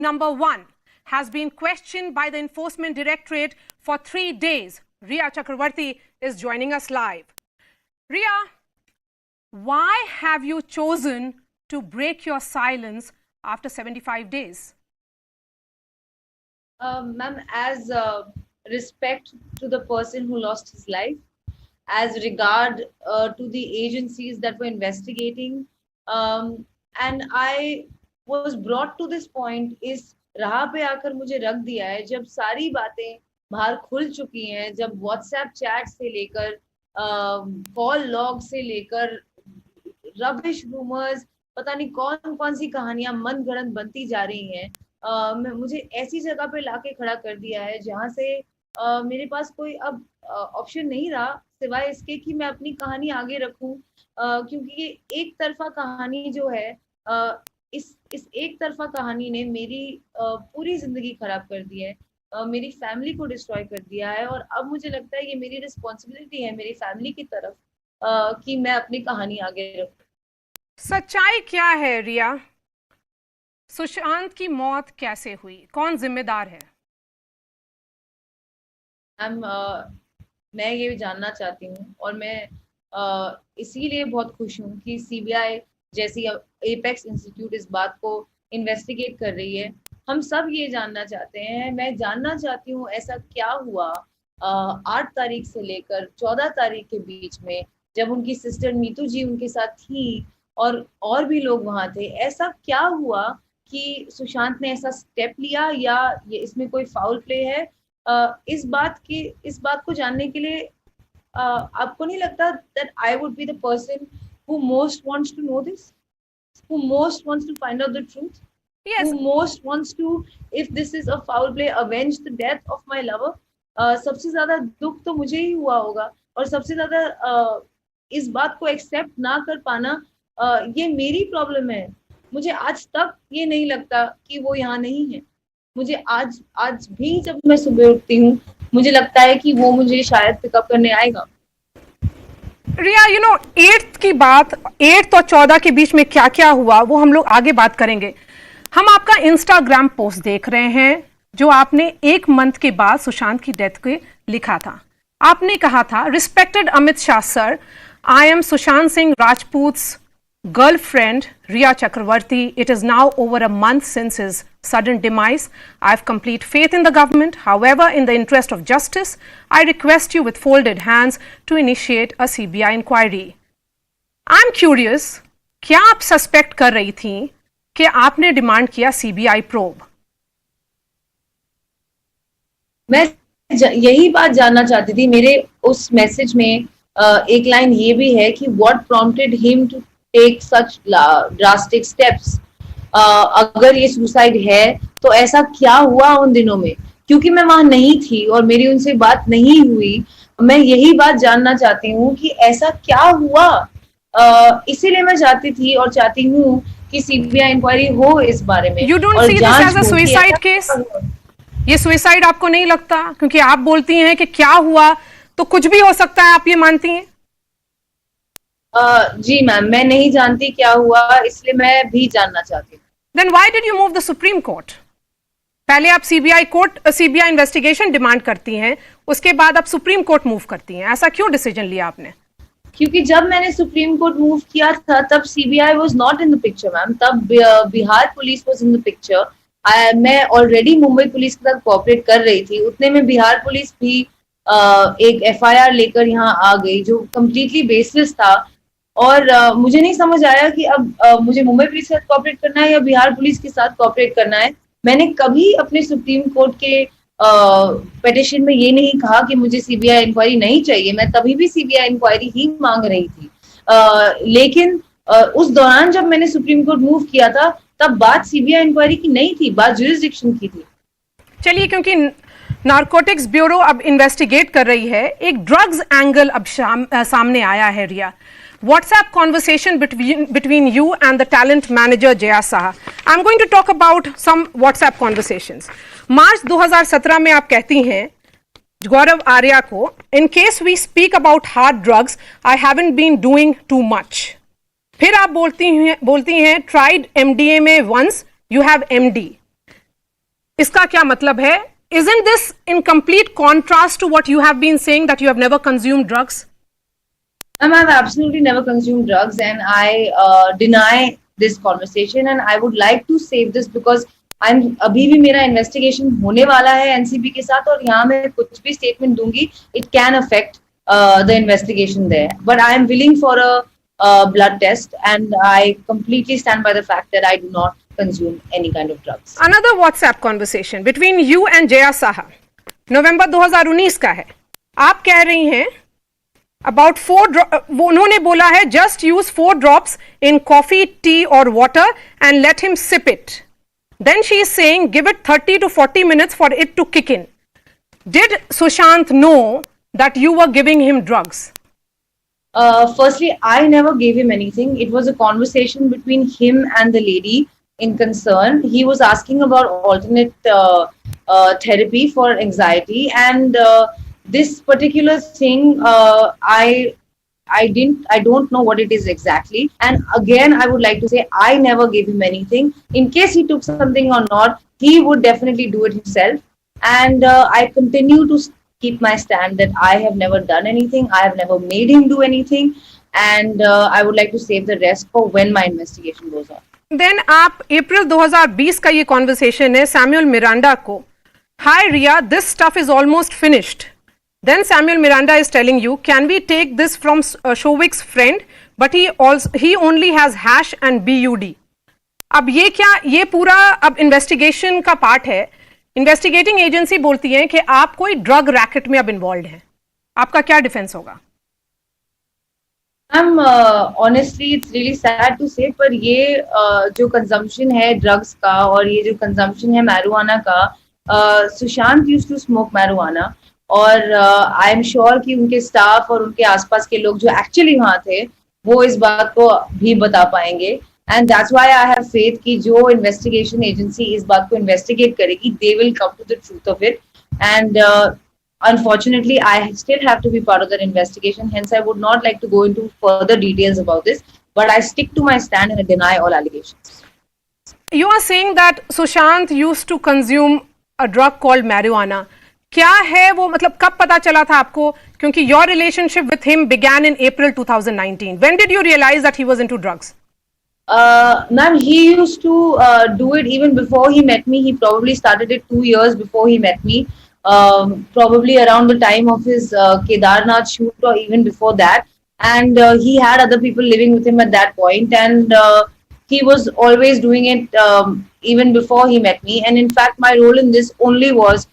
number one has been questioned by the Enforcement Directorate for 3 days. Riya Chakravarti is joining us live. Riya, why have you chosen to break your silence after 75 days? Ma'am, as respect to the person who lost his life, as regard to the agencies that were investigating, and I was brought to this point, इस राह पे आकर मुझे रख दिया है जब सारी बातें बाहर खुल चुकी हैं, जब व्हाट्सएप चैट से लेकर कॉल लॉग से लेकर रबिश रूमर्स, पता नहीं कौन कौन सी कहानियां मन गढ़ंत बनती जा रही हैं। मुझे ऐसी जगह पे लाके खड़ा कर दिया है जहां से मेरे पास कोई अब ऑप्शन नहीं रहा सिवाय इसके कि मैं अपनी कहानी आगे रखूं, क्योंकि ये एक तरफा कहानी जो है, इस एक तरफा कहानी ने मेरी पूरी जिंदगी खराब कर दी है, मेरी फैमिली को डिस्ट्रॉय कर दिया है। और अब मुझे लगता है ये मेरी रिस्पॉन्सिबिलिटी है मेरी फैमिली की तरफ कि मैं अपनी कहानी आगे रखूं। सच्चाई क्या है रिया? सुशांत की मौत कैसे हुई? कौन जिम्मेदार है? मैं ये जानना चाहती हूँ और मैं इसीलिए बहुत खुश हूँ कि सीबीआई जैसी एपेक्स इंस्टीट्यूट इस बात को इन्वेस्टिगेट कर रही है। हम सब ये जानना चाहते हैं, मैं जानना चाहती हूँ ऐसा क्या हुआ 8 तारीख से लेकर 14 तारीख के बीच में, जब उनकी सिस्टर मीतू जी उनके साथ थी और भी लोग वहां थे। ऐसा क्या हुआ कि सुशांत ने ऐसा स्टेप लिया या ये इसमें कोई फाउल प्ले है? इस बात को जानने के लिए आपको नहीं लगता that I would be the person who most wants to know this, who most wants to find out the truth, yes, who most wants to, if this is a foul play, avenge the death of my lover? सबसे ज्यादा दुख तो मुझे ही हुआ होगा और सबसे ज्यादा इस बात को एक्सेप्ट ना कर पाना ये मेरी प्रॉब्लम है। मुझे आज तक ये नहीं लगता कि वो यहाँ नहीं है। मुझे आज भी जब मैं सुबह उठती हूँ मुझे लगता है कि वो मुझे शायद पिकअप करने आएगा। रिया, 8th की बात, 8 और 14 के बीच में क्या क्या हुआ वो हम लोग आगे बात करेंगे। हम आपका इंस्टाग्राम पोस्ट देख रहे हैं जो आपने 1 मंथ के बाद सुशांत की डेथ के लिखा था। आपने कहा था, respected Amit Shah sir, I am Sushant Singh Rajput's girlfriend Riya Chakravarti. It is now over a month since his sudden demise. I have complete faith in the government. However, in the interest of justice, I request you with folded hands to initiate a CBI inquiry. I am curious, क्या आप suspect कर रही थी कि आपने demand किया CBI probe? मैं यही बात जानना चाहती थी। मेरे उस मैसेज में एक लाइन ये भी है कि what prompted him to take such drastic steps. अगर ये सुसाइड है तो ऐसा क्या हुआ उन दिनों में? क्योंकि मैं वहां नहीं थी और मेरी उनसे बात नहीं हुई, मैं यही बात जानना चाहती हूँ कि ऐसा क्या हुआ। इसीलिए मैं चाहती थी और चाहती हूँ कि सीबीआई इंक्वायरी हो इस बारे में। You don't see this as a suicide case? ये सुसाइड आपको नहीं लगता? क्योंकि आप बोलती हैं कि क्या हुआ तो कुछ भी हो सकता है, आप ये मानती हैं? जी मैम, मैं नहीं जानती क्या हुआ, इसलिए मैं भी जानना चाहती हूँ। Then why did you move the Supreme Court? पहले आप सीबीआई इन्वेस्टिगेशन डिमांड करती हैं, उसके बाद आप सुप्रीम कोर्ट मूव करती हैं। ऐसा क्यों डिसीजन लिया आपने? क्योंकि जब मैंने सुप्रीम कोर्ट मूव किया था तब CBI was not in the picture ma'am, तब Bihar police was in the picture. मैं ऑलरेडी मुंबई पुलिस के साथ कोऑपरेट कर रही थी, उतने में बिहार पुलिस भी एक एफआईआर लेकर यहाँ आ गई जो कम्प्लीटली बेसलेस था। और मुझे नहीं समझ आया कि अब मुझे मुंबई पुलिस के साथ कोऑपरेट करना है या बिहार पुलिस के साथ कोऑपरेट करना है। मैंने कभी अपने सुप्रीम कोर्ट के पिटीशन में ये नहीं कहा कि मुझे सीबीआई इंक्वायरी नहीं चाहिए। मैं तभी भी सीबीआई इंक्वायरी ही मांग रही थी, लेकिन उस दौरान जब मैंने सुप्रीम कोर्ट मूव किया था तब बात सीबीआई इंक्वायरी की नहीं थी, बात ज्यूरिसडिक्शन की थी। चलिए, क्योंकि नारकोटिक्स ब्यूरो अब इन्वेस्टिगेट कर रही है, एक ड्रग्स एंगल अब सामने आया है। रिया, WhatsApp conversation between you and the talent manager Jaya Saha. I'm going to talk about some WhatsApp conversations. मार्च 2017 में आप कहती हैं गौरव आर्या को, in case we speak about hard drugs, I haven't been doing too much. फिर आप बोलती हैं tried MDMA once, you have MD. इसका क्या मतलब है? Isn't this in complete contrast to what you have been saying that you have never consumed drugs? I've absolutely never consumed drugs, and I deny this conversation. And I would like to save this because अभी भी मेरा investigation होने वाला है NCB के साथ, और यहाँ मैं कुछ भी स्टेटमेंट दूंगी, it can affect the investigation there. But I am willing for a blood test, and I completely stand by the fact that I do not consume any kind of drugs. Another WhatsApp conversation between you and Jaya Saha, नवंबर 2019 का है. आप कह रही हैं about 4 वो उन्होंने बोला है just use 4 drops in coffee, tea or water and let him sip it. Then she is saying give it 30 to 40 minutes for it to kick in. Did Sushant know that you were giving him drugs? Firstly, I never gave him anything. It was a conversation between him and the lady in concern. He was asking about alternate therapy for anxiety, and this particular thing, I don't know what it is exactly. And again, I would like to say I never gave him anything. In case he took something or not, he would definitely do it himself. And I continue to keep my stand that I have never done anything. I have never made him do anything. And I would like to save the rest for when my investigation goes on. Then आप अप्रैल 2020 का ये conversation है Samuel Miranda को. Hi Ria, this stuff is almost finished. Then Samuel Miranda is telling you, can we take this from Shovik's friend? But he only has hash and BUD. अब ये क्या, ये पूरा अब इन्वेस्टिगेशन का part है. Investigating agency बोलती है कि आप कोई ड्रग रैकेट में अब इन्वॉल्व हैं. आपका क्या डिफेंस होगा? Honestly, it's really sad to say, पर ये जो कंजम्पशन है ड्रग्स का और ये जो कंजम्पशन है मैरिजुआना का, Sushant used to smoke marijuana, और आई एम श्योर कि उनके स्टाफ और उनके आसपास के लोग जो एक्चुअली वहां थे वो इस बात को भी बता पाएंगे. And that's why I have faith कि जो इन्वेस्टिगेशन एजेंसी इस बात को इन्वेस्टिगेट करेगी, they will come to the truth of it. And unfortunately, I still have to be part of that investigation. Hence, I would not like to go into further details about this. But I stick to my stand and I deny all allegations. You are saying that Sushant used to consume a drug called marijuana. क्या है वो, मतलब कब पता चला था आपको? क्योंकि your relationship with him began in April 2019. When did you realize that he was into drugs? Ma'am, he used to do it even before he met me. He probably started it 2 years before he met me. Probably around the time of his Kedarnath shoot or even before that. And he had other people living with him at that point. And he was always doing it even before he met me. And in fact, my role in this only was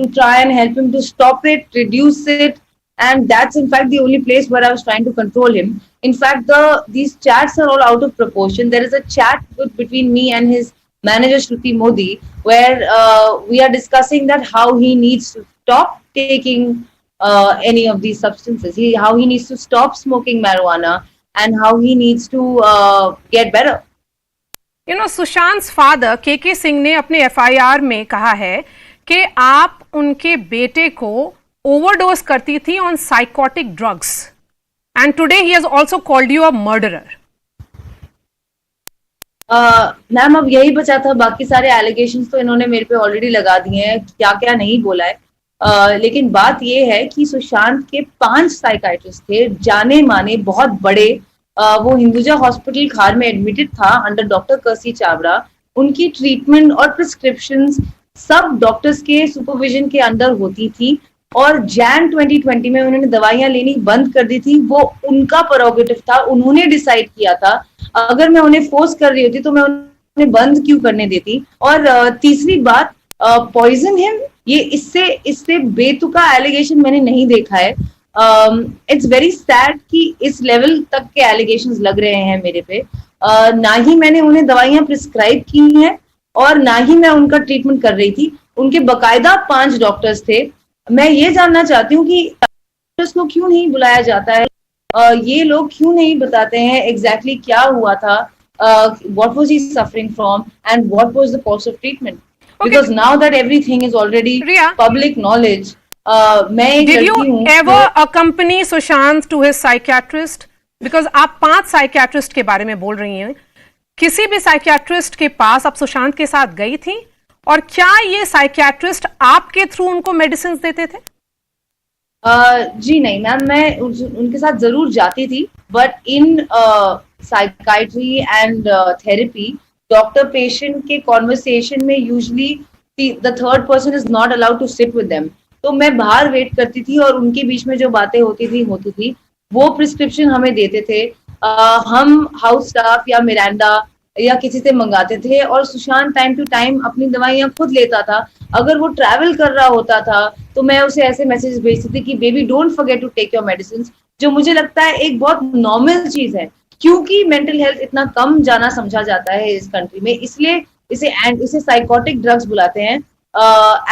to try and help him to stop it, reduce it. And that's in fact the only place where I was trying to control him. In fact, these chats are all out of proportion. There is a chat between me and his manager Shruti Modi, where we are discussing that how he needs to stop taking any of these substances, how he needs to stop smoking marijuana, and how he needs to get better. You know, Sushant's father KK Singh ने अपने FIR में कहा है कि आप उनके बेटे को ओवरडोज करती थी on psychotic drugs, and today he has also called you a murderer. Ma'am, अब यही बचा था, बाकी सारे एलिगेशंस तो इन्होंने मेरे पे ऑलरेडी लगा दिए हैं, क्या क्या नहीं बोला है. लेकिन बात ये है कि सुशांत के 5 साइकाइट्रिस्ट थे, जाने माने बहुत बड़े. वो हिंदुजा हॉस्पिटल खार में एडमिटेड था अंडर डॉक्टर कर्सी चावड़ा. उनकी ट्रीटमेंट और प्रिस्क्रिप्शंस सब डॉक्टर्स के सुपरविजन के अंडर होती थी, और जैन 2020 में उन्होंने दवाइयां लेनी बंद कर दी थी. वो उनका प्रोरोगेटिव था, उन्होंने डिसाइड किया था. अगर मैं उन्हें फोर्स कर रही होती तो मैं उन्हें बंद क्यों करने देती. और तीसरी बात, पॉइजन हिम, ये इससे बेतुका एलिगेशन मैंने नहीं देखा है. इट्स वेरी सैड कि इस लेवल तक के एलिगेशंस लग रहे हैं मेरे पे. ना ही मैंने उन्हें दवाइयां प्रिस्क्राइब की हैं और ना ही मैं उनका ट्रीटमेंट कर रही थी. उनके बकायदा 5 डॉक्टर्स थे. मैं ये जानना चाहती हूँ कि डॉक्टर्स को क्यों नहीं बुलाया जाता है, ये लोग क्यों नहीं बताते हैं एग्जैक्टली क्या हुआ था, what was he suffering from and what was the course of treatment. Because now that everything is already public knowledge, मैं एक Did लड़की हूँ. you ever accompany Sushant to his psychiatrist? Because आप 5 साइकियाट्रिस्ट के बारे में बोल रही हैं. किसी भी साइकियाट्रिस्ट के पास आप सुशांत के साथ गई थी, और क्या ये साइकियाट्रिस्ट आपके थ्रू उनको मेडिसिन देते थे? जी नहीं मैम, मैं उनके साथ जरूर जाती थी, but in psychiatry and therapy doctor patient के कॉन्वर्सेशन में usually the third person is not allowed to sit with them. तो मैं बाहर वेट करती थी और उनके बीच में जो बातें होती थी वो प्रिस्क्रिप्शन हमें देते थे। हम हाउस स्टाफ या मिरांडा या किसी से मंगाते थे, और सुशांत टाइम टू टाइम अपनी दवाइयां खुद लेता था। अगर वो ट्रैवल कर रहा होता था तो मैं उसे ऐसे मैसेज भेजती थी कि baby don't forget to take your medicine, जो मुझे लगता है एक बहुत नॉर्मल चीज है, क्योंकि मेंटल हेल्थ इतना कम जाना समझा जाता है इस कंट्री में, इसलिए इसे साइकोटिक ड्रग्स बुलाते हैं।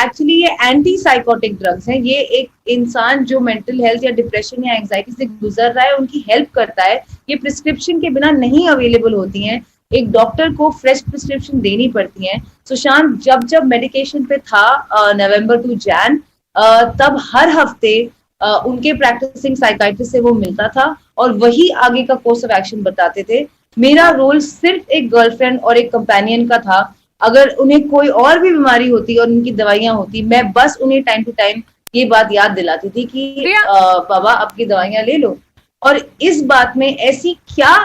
एक्चुअली ये एंटी साइकोटिक ड्रग्स हैं। ये एक इंसान जो मेंटल हेल्थ या डिप्रेशन या एंजाइटी से गुजर रहा है उनकी हेल्प करता है। ये प्रिस्क्रिप्शन के बिना नहीं अवेलेबल होती हैं, एक डॉक्टर को फ्रेश प्रिस्क्रिप्शन देनी पड़ती है। सुशांत जब जब मेडिकेशन पे था नवंबर टू जैन, तब हर हफ्ते उनके प्रैक्टिसिंग साइकाइट्रिस्ट से वो मिलता था और वही आगे का कोर्स ऑफ एक्शन बताते थे। मेरा रोल सिर्फ एक गर्लफ्रेंड और एक कंपेनियन का था। अगर उन्हें कोई और भी बीमारी होती और उनकी दवाइयां होती, मैं बस उन्हें टाइम टू टाइम ये बात याद दिलाती थी कि बाबा आपकी दवाइयां ले लो। और इस बात में ऐसी क्या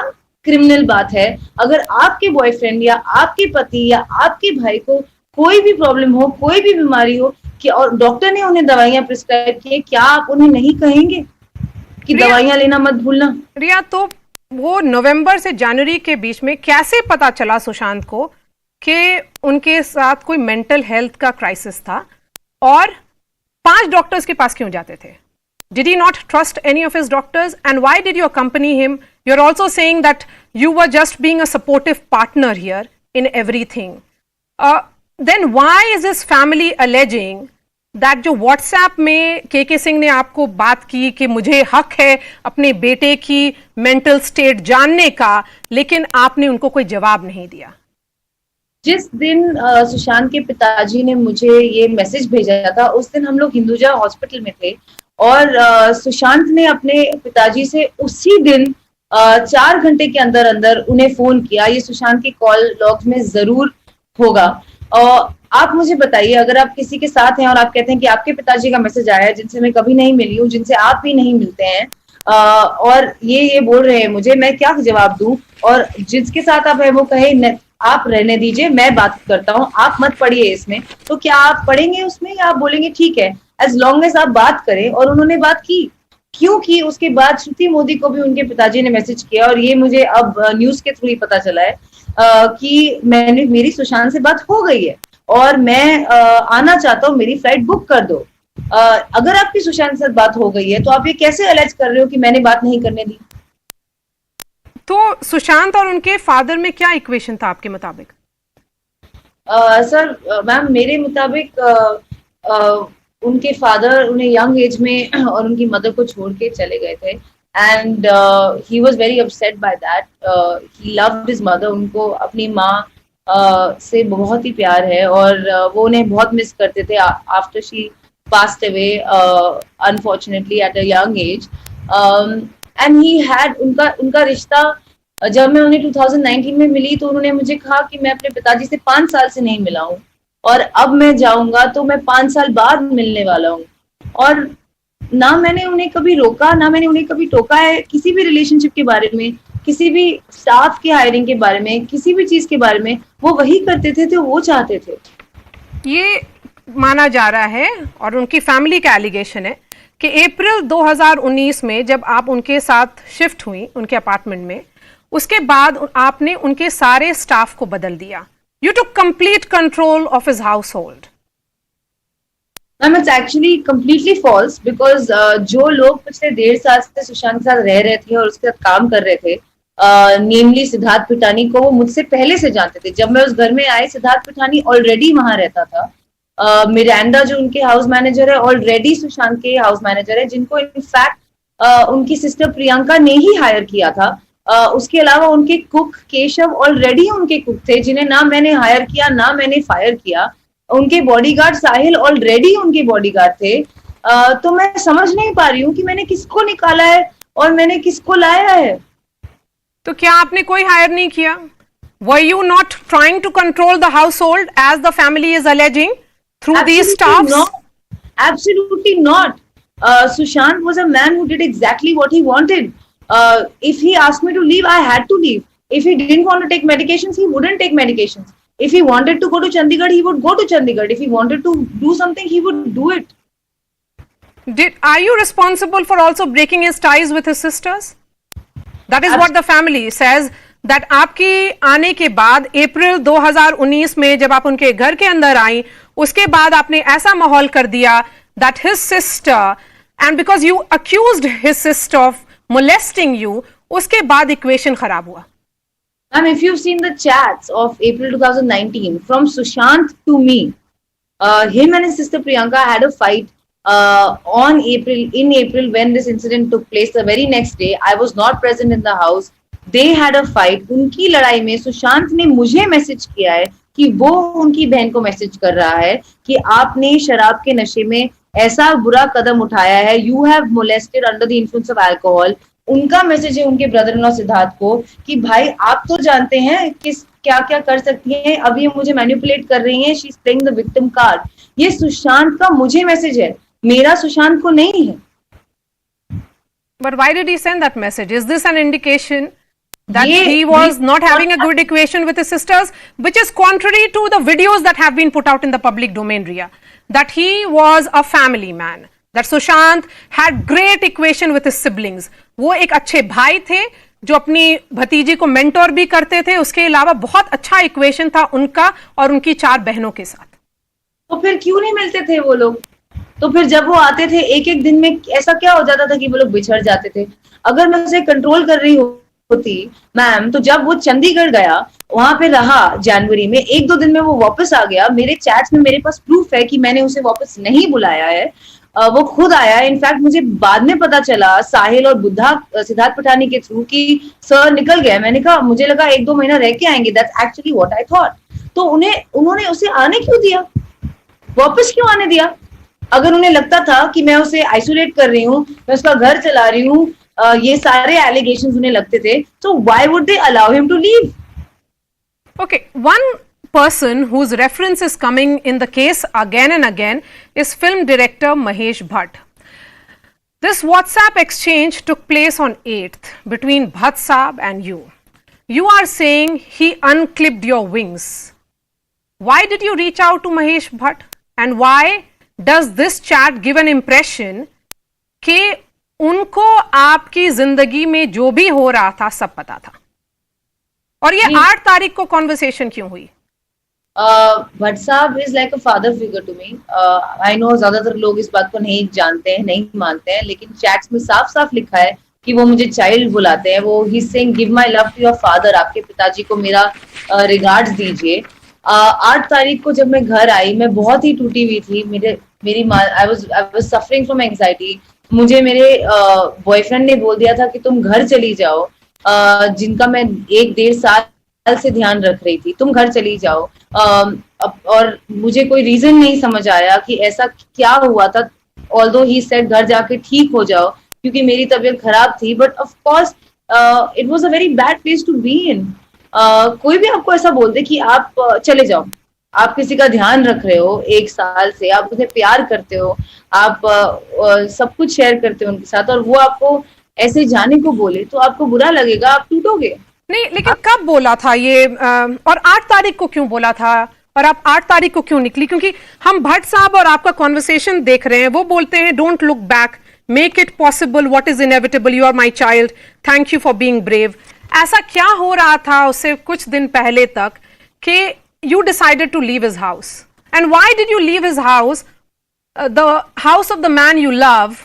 क्रिमिनल बात है? अगर आपके बॉयफ्रेंड या आपके पति या आपके भाई को कोई भी प्रॉब्लम हो, कोई भी बीमारी हो, कि और डॉक्टर ने उन्हें दवाइयां प्रिस्क्राइब की, क्या आप उन्हें नहीं कहेंगे कि दवाइयां लेना मत भूलना? रिया, तो वो नवंबर से जनवरी के बीच में कैसे पता चला सुशांत को कि उनके साथ कोई मेंटल हेल्थ का क्राइसिस था, और 5 डॉक्टर्स के पास क्यों जाते थे? Did he not trust any of his doctors? And why did you accompany him? You're also saying that you were just being a supportive partner here in everything. Then why is his family alleging that जो WhatsApp में के सिंह ने आपको बात की कि मुझे हक है अपने बेटे की मेंटल स्टेट जानने का, लेकिन आपने उनको कोई जवाब नहीं दिया? जिस दिन सुशांत के पिताजी ने मुझे ये मैसेज भेजा था, उस दिन हम लोग हिंदुजा हॉस्पिटल में थे, और सुशांत ने अपने पिताजी से उसी दिन 4 घंटे के अंदर अंदर उन्हें फोन किया। ये सुशांत की कॉल लॉग्स में जरूर होगा। और आप मुझे बताइए, अगर आप किसी के साथ हैं और आप कहते हैं कि आपके पिताजी का मैसेज आया है जिनसे मैं कभी नहीं मिली हूँ, जिनसे आप भी नहीं मिलते हैं, और ये बोल रहे हैं मुझे, मैं क्या जवाब दूं? और जिसके साथ आप है वो कहे आप रहने दीजिए, मैं बात करता हूँ, आप मत पढ़िए इसमें, तो क्या आप पढ़ेंगे उसमें, या आप बोलेंगे ठीक है एज लॉन्ग एज आप बात करें? और उन्होंने बात की, क्यों की? उसके बाद श्रुति मोदी को भी उनके पिताजी ने मैसेज किया, और ये मुझे अब न्यूज के थ्रू ही पता चला है कि मेरी सुशांत से बात हो गई है और मैं आना चाहता हूँ, मेरी फ्लाइट बुक कर दो। अगर आपकी सुशांत से बात हो गई है तो आप ये कैसे अलेज कर रहे हो कि मैंने बात नहीं करने दी? तो सुशांत और उनके फादर में क्या इक्वेशन था आपके मुताबिक? सर मैम, मेरे मुताबिक उनके फादर उन्हें यंग एज में और उनकी मदर को छोड़ के चले गए थे, and he was very upset by that. He loved his mother. उनको अपनी माँ से बहुत ही प्यार है, और वो उन्हें बहुत मिस करते थे after she passed away unfortunately at a young age. And he had उनका रिश्ता, जब मैं उन्हें 2019 में मिली तो उन्होंने मुझे कहा कि मैं अपने पिताजी से 5 साल से नहीं मिला हूँ, और अब मैं जाऊंगा तो मैं 5 साल बाद मिलने वाला हूँ। और ना मैंने उन्हें कभी रोका, ना मैंने उन्हें कभी टोका है किसी भी रिलेशनशिप के बारे में, किसी भी स्टाफ के हायरिंग के बारे में, किसी भी चीज के बारे में। वो वही करते थे जो वो चाहते थे। ये माना जा रहा है, और उनकी फैमिली का एलिगेशन है कि अप्रैल 2019 में जब आप उनके साथ शिफ्ट हुई उनके अपार्टमेंट में, उसके बाद आपने उनके सारे स्टाफ को बदल दिया। You took complete control of his household. Ma'am, it's actually completely false, because जो लोग पिछले 1.5 साल से सुशांत के साथ रह रहे थे और उसके साथ काम कर रहे थे, नेमली सिद्धार्थ पिठानी को वो मुझसे पहले से जानते थे। जब मैं उस घर में आई, सिद्धार्थ पिठानी ऑलरेडी वहां रहता था। मिरांडा जो उनके हाउस मैनेजर है, ऑलरेडी सुशांत के हाउस मैनेजर है, जिनको इनफैक्ट उनकी सिस्टर प्रियंका ने ही हायर किया था। उसके अलावा उनके कुक केशव ऑलरेडी उनके कुक थे, जिन्हें ना मैंने हायर किया ना मैंने फायर किया। उनके बॉडीगार्ड साहिल ऑलरेडी उनके बॉडीगार्ड थे। तो मैं समझ नहीं पा रही हूँ कि मैंने किसको निकाला है और मैंने किसको लाया है। तो क्या आपने कोई हायर नहीं किया? Were you not trying to control the household as the family is alleging through these Absolutely staffs? not. Absolutely not. Sushant was a man who did exactly what he wanted. If he asked me to leave, I had to leave. If he didn't want to take medications, he wouldn't take medications. If he wanted to go to Chandigarh, he would go to Chandigarh. If he wanted to do something, he would do it. Are you responsible for also breaking his ties with his sisters? That is what the family says, that आपकी आने के बाद अप्रैल 2019 में जब आप उनके घर के अंदर आई, उसके बाद आपने ऐसा माहौल कर दिया that his sister, and because you accused his sister of molesting you, उसके बाद इक्वेशन खराब हुआ. Ma'am, if you've seen the chats of April 2019 from Sushant to me, him and his sister Priyanka had a fight in April when this incident took place. The very next day, I was not present in the house. They had a fight. उनकी लड़ाई में सुशांत ने मुझे message किया है कि वो उनकी बहन को मैसेज कर रहा है कि आपने शराब के नशे में ऐसा बुरा कदम उठाया है. You have molested under the influence of alcohol. उनका मैसेज है उनके ब्रदर इन लॉ सिद्धार्थ को कि भाई आप तो जानते हैं किस क्या क्या कर सकती हैं, अब ये मुझे मैनिपुलेट कर रही हैं, she is playing the victim card. ये सुशांत का मुझे मैसेज है, मेरा सुशांत को नहीं है. But why did he send that message? Is this an indication that ये- he was not having a good equation with his sisters, which is contrary to the videos that have been put out in the public domain, Riya? That he was a family man. That Sushant had great equation with his siblings. वो एक अच्छे भाई थे जो अपनी भतीजी को mentor भी करते थे. उसके अलावा बहुत अच्छा इक्वेशन था उनका और उनकी 4 बहनों के साथ. तो फिर क्यों नहीं मिलते थे वो लोग? तो फिर जब वो आते थे एक एक दिन में ऐसा क्या हो जाता था कि वो लोग बिछड़ जाते थे? अगर मैं उसे कंट्रोल कर रही होती मैम, तो जब वो चंडीगढ़ गया, वहां पे रहा जनवरी में, 1-2 दिन में वो वापस आ गया. मेरे चैट्स में मेरे पास प्रूफ है कि मैंने उसे वापस नहीं बुलाया है. वो खुद आया. इनफैक्ट मुझे बाद में पता चला साहिल और बुद्धा सिद्धार्थ पठानी के थ्रू कि सर निकल गया. मैंने कहा मुझे लगा 1-2 महीना रह के आएंगे. That's actually what I thought. तो उन्होंने उसे आने क्यों दिया? वापस क्यों आने दिया? अगर उन्हें लगता था कि मैं उसे आइसोलेट कर रही हूँ, मैं उसका घर चला रही हूँ, ये सारे एलिगेशंस उन्हें लगते थे, तो why would they allow him to leave? Okay, one person whose reference is coming in the case again and again is film director Mahesh Bhatt. This WhatsApp exchange took place on 8th between Bhatt Saab and you. You are saying he unclipped your wings. Why did you reach out to Mahesh Bhatt? And why does this chat give an impression कि उनको आपकी जिंदगी में जो भी हो रहा था सब पता था? और ये 8 तारीख को कॉन्वर्सेशन क्यों हुई? Bhatt sahab is like a father figure to me. I know ज्यादातर लोग इस बात को नहीं जानते हैं, नहीं मानते हैं, लेकिन चैट्स में साफ साफ लिखा है कि वो मुझे चाइल्ड बुलाते हैं. वो ही saying give my love to your father, आपके पिताजी को मेरा रिगार्ड्स दीजिए. 8 तारीख को जब मैं घर आई, मैं बहुत ही टूटी हुई थी. मेरी माँ, I was suffering from anxiety. मुझे मेरे बॉयफ्रेंड ने बोल दिया था कि तुम घर चली जाओ, जिनका मैं 1-1.5 साल से ध्यान रख रही थी, तुम घर चली जाओ. और मुझे कोई रीजन नहीं समझ आया कि ऐसा क्या हुआ था. ऑल्दो ही सेड घर जाके ठीक हो जाओ क्योंकि मेरी तबीयत खराब थी, but of course it was a very bad place to be in. कोई भी आपको ऐसा बोल दे कि आप चले जाओ, आप किसी का ध्यान रख रहे हो 1 साल से, आप उन्हें प्यार करते हो, आप सब कुछ शेयर करते हो उनके साथ, और वो आपको ऐसे जाने को बोले तो आपको बुरा लगेगा, आप टूटोगे. नहीं, लेकिन कब बोला था ये, और 8 तारीख को क्यों बोला था, और आप 8 तारीख को क्यों निकली? क्योंकि हम भट्ट साहब और आपका कॉन्वर्सेशन देख रहे हैं, वो बोलते हैं don't look back, make it possible, what is inevitable, you are my child, thank you for being brave. ऐसा क्या हो रहा था उससे कुछ दिन पहले तक कि you decided to leave his house? And why did you leave his house, the house of the man you love,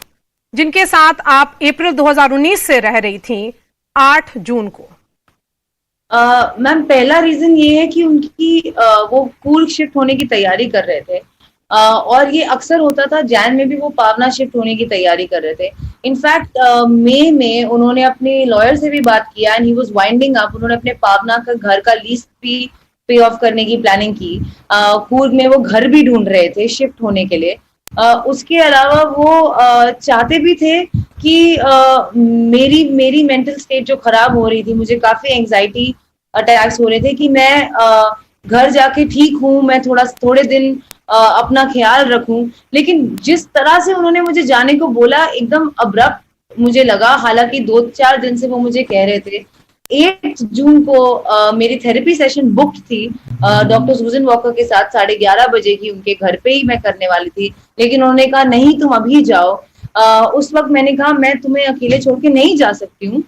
जिनके साथ आप अप्रैल 2019 से रह रही थी 8 जून को? मैम, पहला रीजन ये है कि उनकी वो कूर्ग शिफ्ट होने की तैयारी कर रहे थे, और ये अक्सर होता था. जैन में भी वो पावना शिफ्ट होने की तैयारी कर रहे थे. इनफैक्ट मई में उन्होंने अपने लॉयर से भी बात किया and he was winding up. उन्होंने अपने पावना का घर का लीज भी पे ऑफ करने की प्लानिंग की. कूर्ग में वो घर भी ढूंढ रहे थे शिफ्ट होने के लिए. उसके अलावा वो चाहते भी थे कि मेरी मेंटल स्टेट जो खराब हो रही थी, मुझे काफी एंजाइटी अटैक्स हो रहे थे कि मैं घर जाके ठीक हूँ, मैं थोड़े दिन अपना ख्याल रखूं, लेकिन जिस तरह से उन्होंने मुझे जाने को बोला एकदम अब्रप्ट मुझे लगा। हालांकि 2-4 दिन से वो मुझे कह रहे थे। 8 जून को मेरी थेरेपी सेशन बुक्ड थी डॉक्टर सुजन वॉकर के साथ 11:30 बजे की, उनके घर पे ही मैं करने वाली थी, लेकिन उन्होंने कहा नहीं तुम अभी जाओ। उस वक्त मैंने कहा मैं तुम्हें अकेले छोड़ के नहीं जा सकती हूँ।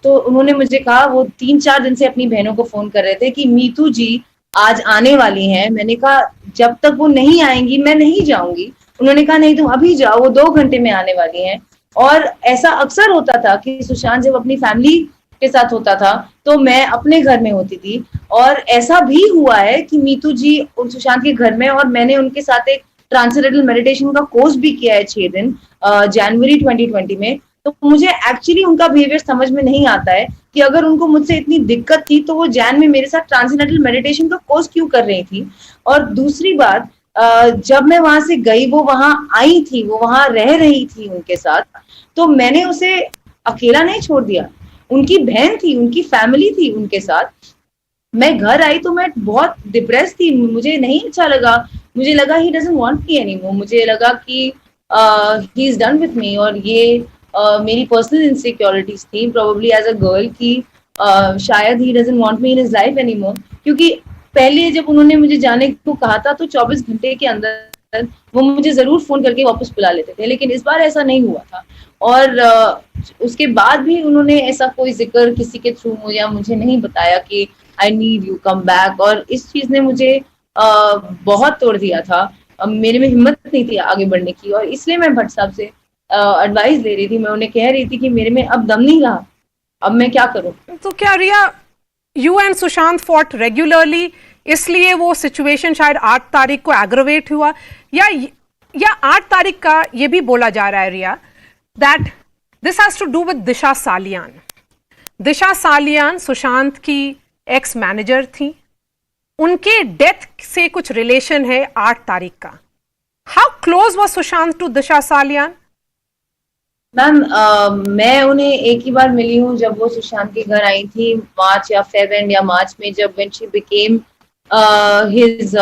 तो उन्होंने मुझे कहा, वो 3-4 दिन से अपनी बहनों को फोन कर रहे थे कि मीतू जी आज आने वाली हैं। मैंने कहा जब तक वो नहीं आएंगी मैं नहीं जाऊंगी। उन्होंने कहा नहीं तुम अभी जाओ, वो 2 घंटे में आने वाली हैं। और ऐसा अक्सर होता था कि सुशांत जब अपनी फैमिली के साथ होता था तो मैं अपने घर में होती थी। और ऐसा भी हुआ है कि मीतू जी सुशांत के घर में, और मैंने उनके साथ एक ट्रांसेंडेंटल मेडिटेशन का कोर्स भी किया है 6 दिन जनवरी 2020 में। तो मुझे एक्चुअली उनका बिहेवियर समझ में नहीं आता है कि अगर उनको मुझसे इतनी दिक्कत थी तो वो जैन में मेरे साथ ट्रांसेंडेंटल मेडिटेशन का कोर्स क्यों कर रही थी। और दूसरी बात, जब मैं वहां से गई, वो वहां आई थी, वो वहां रह रही थी उनके साथ, तो मैंने उसे अकेला नहीं छोड़ दिया। उनकी बहन थी, उनकी फैमिली थी उनके साथ। मैं घर आई तो मैं बहुत डिप्रेस थी, मुझे नहीं अच्छा लगा। मुझे लगा he doesn't want me anymore. मुझे लगा कि he is done with me. और ये मेरी पर्सनल इनसिक्योरिटीज थी प्रोबेबली एज अ गर्ल की शायद he doesn't want me in his life anymore. क्योंकि पहले जब उन्होंने मुझे जाने को कहा था तो 24 घंटे के अंदर वो मुझे जरूर फोन करके वापस बुला लेते थे, लेकिन इस बार ऐसा नहीं हुआ था। और उसके बाद भी उन्होंने ऐसा कोई जिक्र किसी के थ्रू मुझे नहीं बताया कि I need you come back. और इस चीज ने मुझे बहुत तोड़ दिया था। मेरे में हिम्मत नहीं थी आगे बढ़ने की, और इसलिए मैं भट्ट साहब से एडवाइस ले रही थी। मैं उन्हें कह रही थी कि मेरे में अब दम नहीं रहा, अब मैं क्या करूं। तो क्या Riya, you and Sushant fought regularly, इसलिए वो सिचुएशन शायद 8 तारीख को एग्रवेट हुआ, या 8 तारीख का ये भी बोला जा रहा है Riya that this has to do with Disha Salian. Disha Salian Sushant की एक्स मैनेजर थी, उनके डेथ से कुछ रिलेशन है 8 तारीख का। How close was Sushant to Disha Salian? Ma'am मैं उन्हें एक ही बार मिली हूँ जब वो सुशांत के घर आई थी, मार्च या फेब एंड या मार्च में, जब when she became his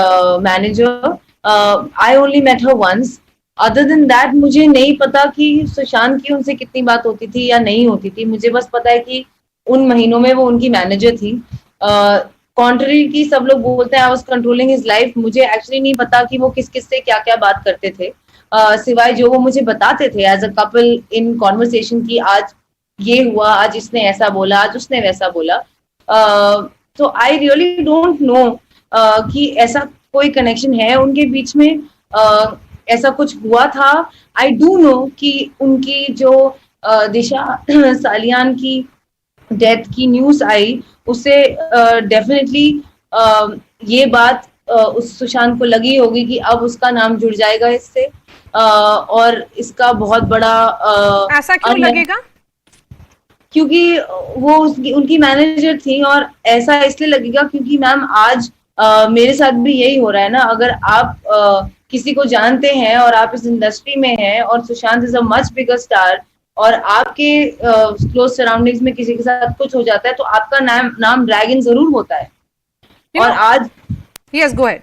manager. I only met her once. Other than that मुझे नहीं पता कि सुशांत की उनसे कितनी बात होती थी या नहीं होती थी। मुझे बस पता है कि उन महीनों में वो उनकी मैनेजर थी। कॉन्ट्ररी की सब लोग बोलते हैं I was controlling his life, मुझे एक्चुअली नहीं पता कि वो किस किस से क्या क्या बात करते थे, सिवाय जो वो मुझे बताते थे as a couple in conversation की आज ये हुआ, आज इसने ऐसा बोला, आज उसने वैसा बोला। तो आई रियली डोंट नो कि ऐसा कोई कनेक्शन है उनके बीच में, ऐसा कुछ हुआ था। आई डू नो कि उनकी जो दिशा सालियान की डेथ की न्यूज आई उससे डेफिनेटली ये बात उस सुशांत को लगी होगी कि अब उसका नाम जुड़ जाएगा इससे, और इसका बहुत बड़ा ऐसा क्यों लगेगा? क्योंकि वो उनकी मैनेजर थी। और ऐसा इसलिए लगेगा क्योंकि मैम आज मेरे साथ भी यही हो रहा है ना। अगर आप किसी को जानते हैं और आप इस इंडस्ट्री में हैं और Sushant is a much bigger star, और आपके क्लोज सराउंडिंग्स में किसी के साथ कुछ हो जाता है तो आपका नाम ड्रैगन जरूर होता है। और आज यस गो अहेड।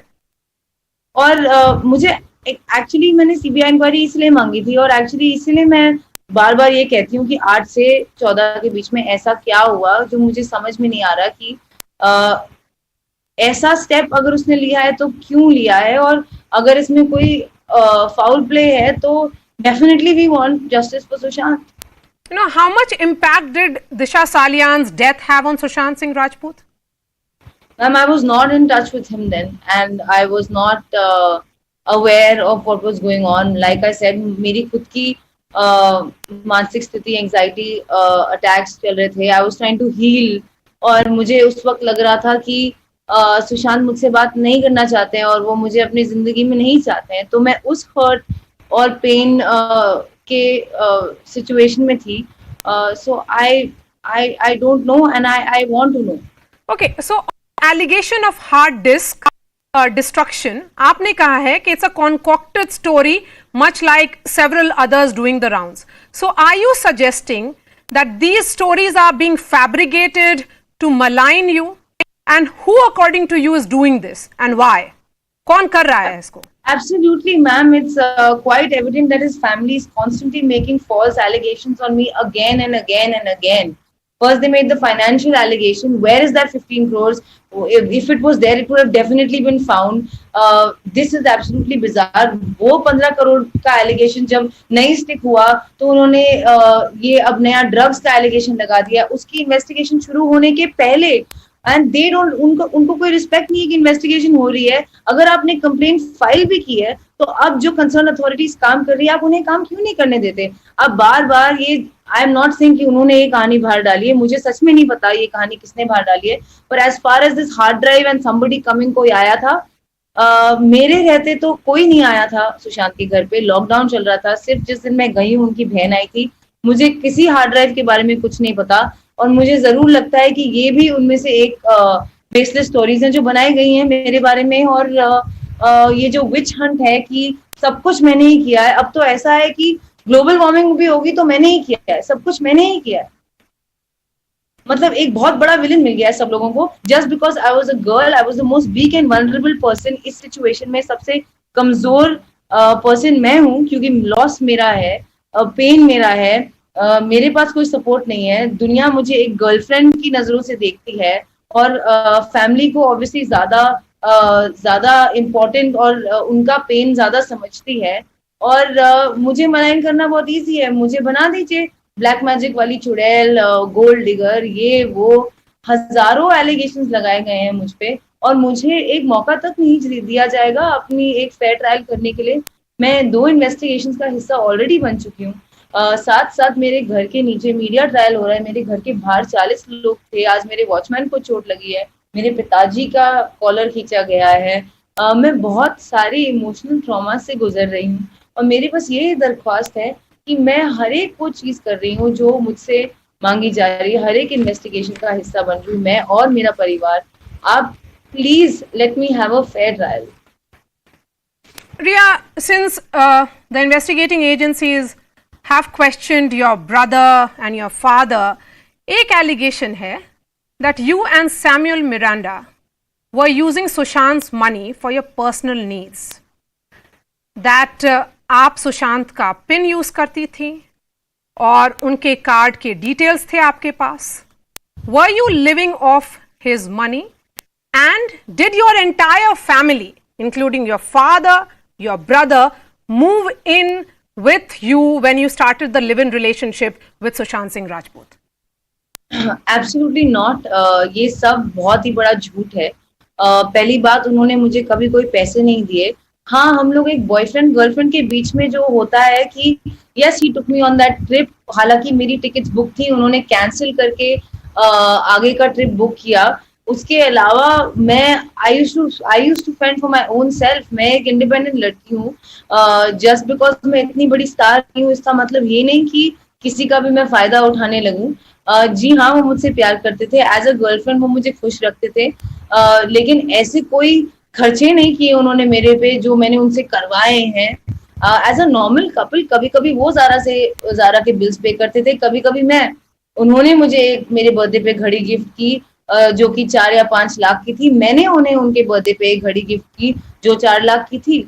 और मुझे एक्चुअली मैंने सीबीआई इंक्वायरी इसलिए मांगी थी, और एक्चुअली इसलिए मैं बार बार ये कहती हूँ कि 8 से 14 के बीच में ऐसा क्या हुआ जो मुझे समझ में नहीं आ रहा कि ऐसा स्टेप अगर उसने लिया है तो क्यों लिया है, और अगर इसमें कोई फाउल प्ले है तो definitely we want justice for Sushant. You know, how much impact did Disha Salian's death have on Sushant Singh Rajput? Ma'am, I was not in touch with him then, and I was not aware of what was going on. Like I said, मेरी खुद की मानसिक स्थिति, anxiety attacks चल रहे थे। I was trying to heal, और मुझे उस वक्त लग रहा था कि सुशांत मुझसे बात नहीं करना चाहते हैं और वो मुझे अपनी जिंदगी में नहीं चाहते हैं। तो मैं उस हर्ट और पेन के सिचुएशन में थी। So I don't know and I want to know. Okay, so allegation of hard disk destruction, आपने कहा है कि it's a concocted story much like several others doing the rounds. So are you suggesting that these stories are being fabricated to malign you, and who according to you is doing this and why? कौन कर रहा है इसको? Absolutely, ma'am. It's quite evident that his family is constantly making false allegations on me again and again and again. First, they made the financial allegation. Where is that 15 crores? If it was there, it would have definitely been found. This is absolutely bizarre. वो 15 करोड़ का allegation जब नहीं stick हुआ, तो उन्होंने ये अब नया drugs का allegation लगा दिया. उसकी investigation शुरू होने के पहले, एंड दे डोंट, उनको कोई रिस्पेक्ट नहीं है कि इन्वेस्टिगेशन हो रही है. अगर आपने कंप्लेंट फाइल भी की है, तो अब जो कंसर्न अथॉरिटीज काम कर रही है, आप उन्हें काम क्यों नहीं करने देते? अब बार बार ये, आई एम नॉट सेइंग कि उन्होंने ये कहानी बाहर डाली है, मुझे सच में नहीं पता ये कहानी किसने बाहर डाली है, पर as far as this hard drive and somebody coming, कोई आया था. मेरे रहते तो कोई नहीं आया था सुशांत के घर पे. लॉकडाउन चल रहा था. सिर्फ जिस दिन मैं गई हूँ, उनकी बहन आई थी. मुझे किसी हार्ड ड्राइव के बारे में कुछ नहीं पता, और मुझे जरूर लगता है कि ये भी उनमें से एक बेसलेस स्टोरीज हैं जो बनाई गई हैं मेरे बारे में. और ये जो विच हंट है कि सब कुछ मैंने ही किया है, अब तो ऐसा है कि ग्लोबल वार्मिंग भी होगी तो मैंने ही किया है, सब कुछ मैंने ही किया है. मतलब एक बहुत बड़ा विलन मिल गया है सब लोगों को, just because I was a girl, I was the most weak and vulnerable person. इस सिचुएशन में सबसे कमजोर पर्सन मैं हूँ, क्योंकि लॉस मेरा है, पेन मेरा है, मेरे पास कोई सपोर्ट नहीं है. दुनिया मुझे एक गर्लफ्रेंड की नजरों से देखती है, और फैमिली को ऑब्वियसली ज्यादा इम्पोर्टेंट और उनका पेन ज्यादा समझती है. और मुझे मलाइन करना बहुत इजी है. मुझे बना दीजिए ब्लैक मैजिक वाली चुड़ैल, गोल्ड डिगर, ये वो, हजारों एलिगेशंस लगाए गए हैं मुझ पे, और मुझे एक मौका तक नहीं दिया जाएगा अपनी एक फेयर ट्रायल करने के लिए. मैं 2 इन्वेस्टिगेशंस का हिस्सा ऑलरेडी बन चुकी हूँ. साथ साथ मेरे घर के नीचे मीडिया ट्रायल हो रहा है. मेरे घर के बाहर 40 लोग थे. आज मेरे वॉचमैन को चोट लगी है. मेरे पिताजी का कॉलर खींचा गया है. मैं बहुत सारी इमोशनल ट्रॉमा से गुजर रही हूँ, और मेरी बस यही दरख्वास्त है कि मैं हर एक वो चीज कर रही हूँ जो मुझसे मांगी जा रही है. हर एक इन्वेस्टिगेशन का हिस्सा बन रही हूँ मैं और मेरा परिवार. आप please let me have a fair trial. Ria, since the investigating agencies have questioned your brother and your father, एक allegation है that you and Samuel Miranda were using Sushant's money for your personal needs. That आप सुशांत का pin use करती थी और उनके card के details थे आपके पास. Were you living off his money? And did your entire family, including your father, your brother, move in with you when you started the live-in relationship with Sushant Singh Rajput? Absolutely not. ये सब बहुत ही बड़ा झूठ है. पहली बात, उन्होंने मुझे कभी कोई पैसे नहीं दिए. हाँ, हम लोग एक बॉयफ्रेंड गर्लफ्रेंड के बीच में जो होता है कि yes he took me on that trip. हालांकि मेरी टिकट्स बुक थी, उन्होंने कैंसिल करके आगे का ट्रिप बुक किया. उसके अलावा मैं I used to fend for my own self. मैं एक इंडिपेंडेंट लड़की हूँ. जस्ट बिकॉज मैं इतनी बड़ी स्टार नहीं हूँ, इसका मतलब ये नहीं कि किसी का भी मैं फायदा उठाने लगूं. जी हाँ, वो मुझसे प्यार करते थे. एज अ गर्लफ्रेंड वो मुझे खुश रखते थे, लेकिन ऐसे कोई खर्चे नहीं किए उन्होंने मेरे पे जो मैंने उनसे करवाए हैं. एज अ नॉर्मल कपल कभी कभी वो जारा के बिल्स पे करते थे, कभी कभी मैं. उन्होंने मुझे मेरे बर्थडे पे घड़ी गिफ्ट की जो कि 4 या 5 लाख की थी. मैंने उन्हें उनके बर्थडे पे एक घड़ी गिफ्ट की जो 4 लाख की थी.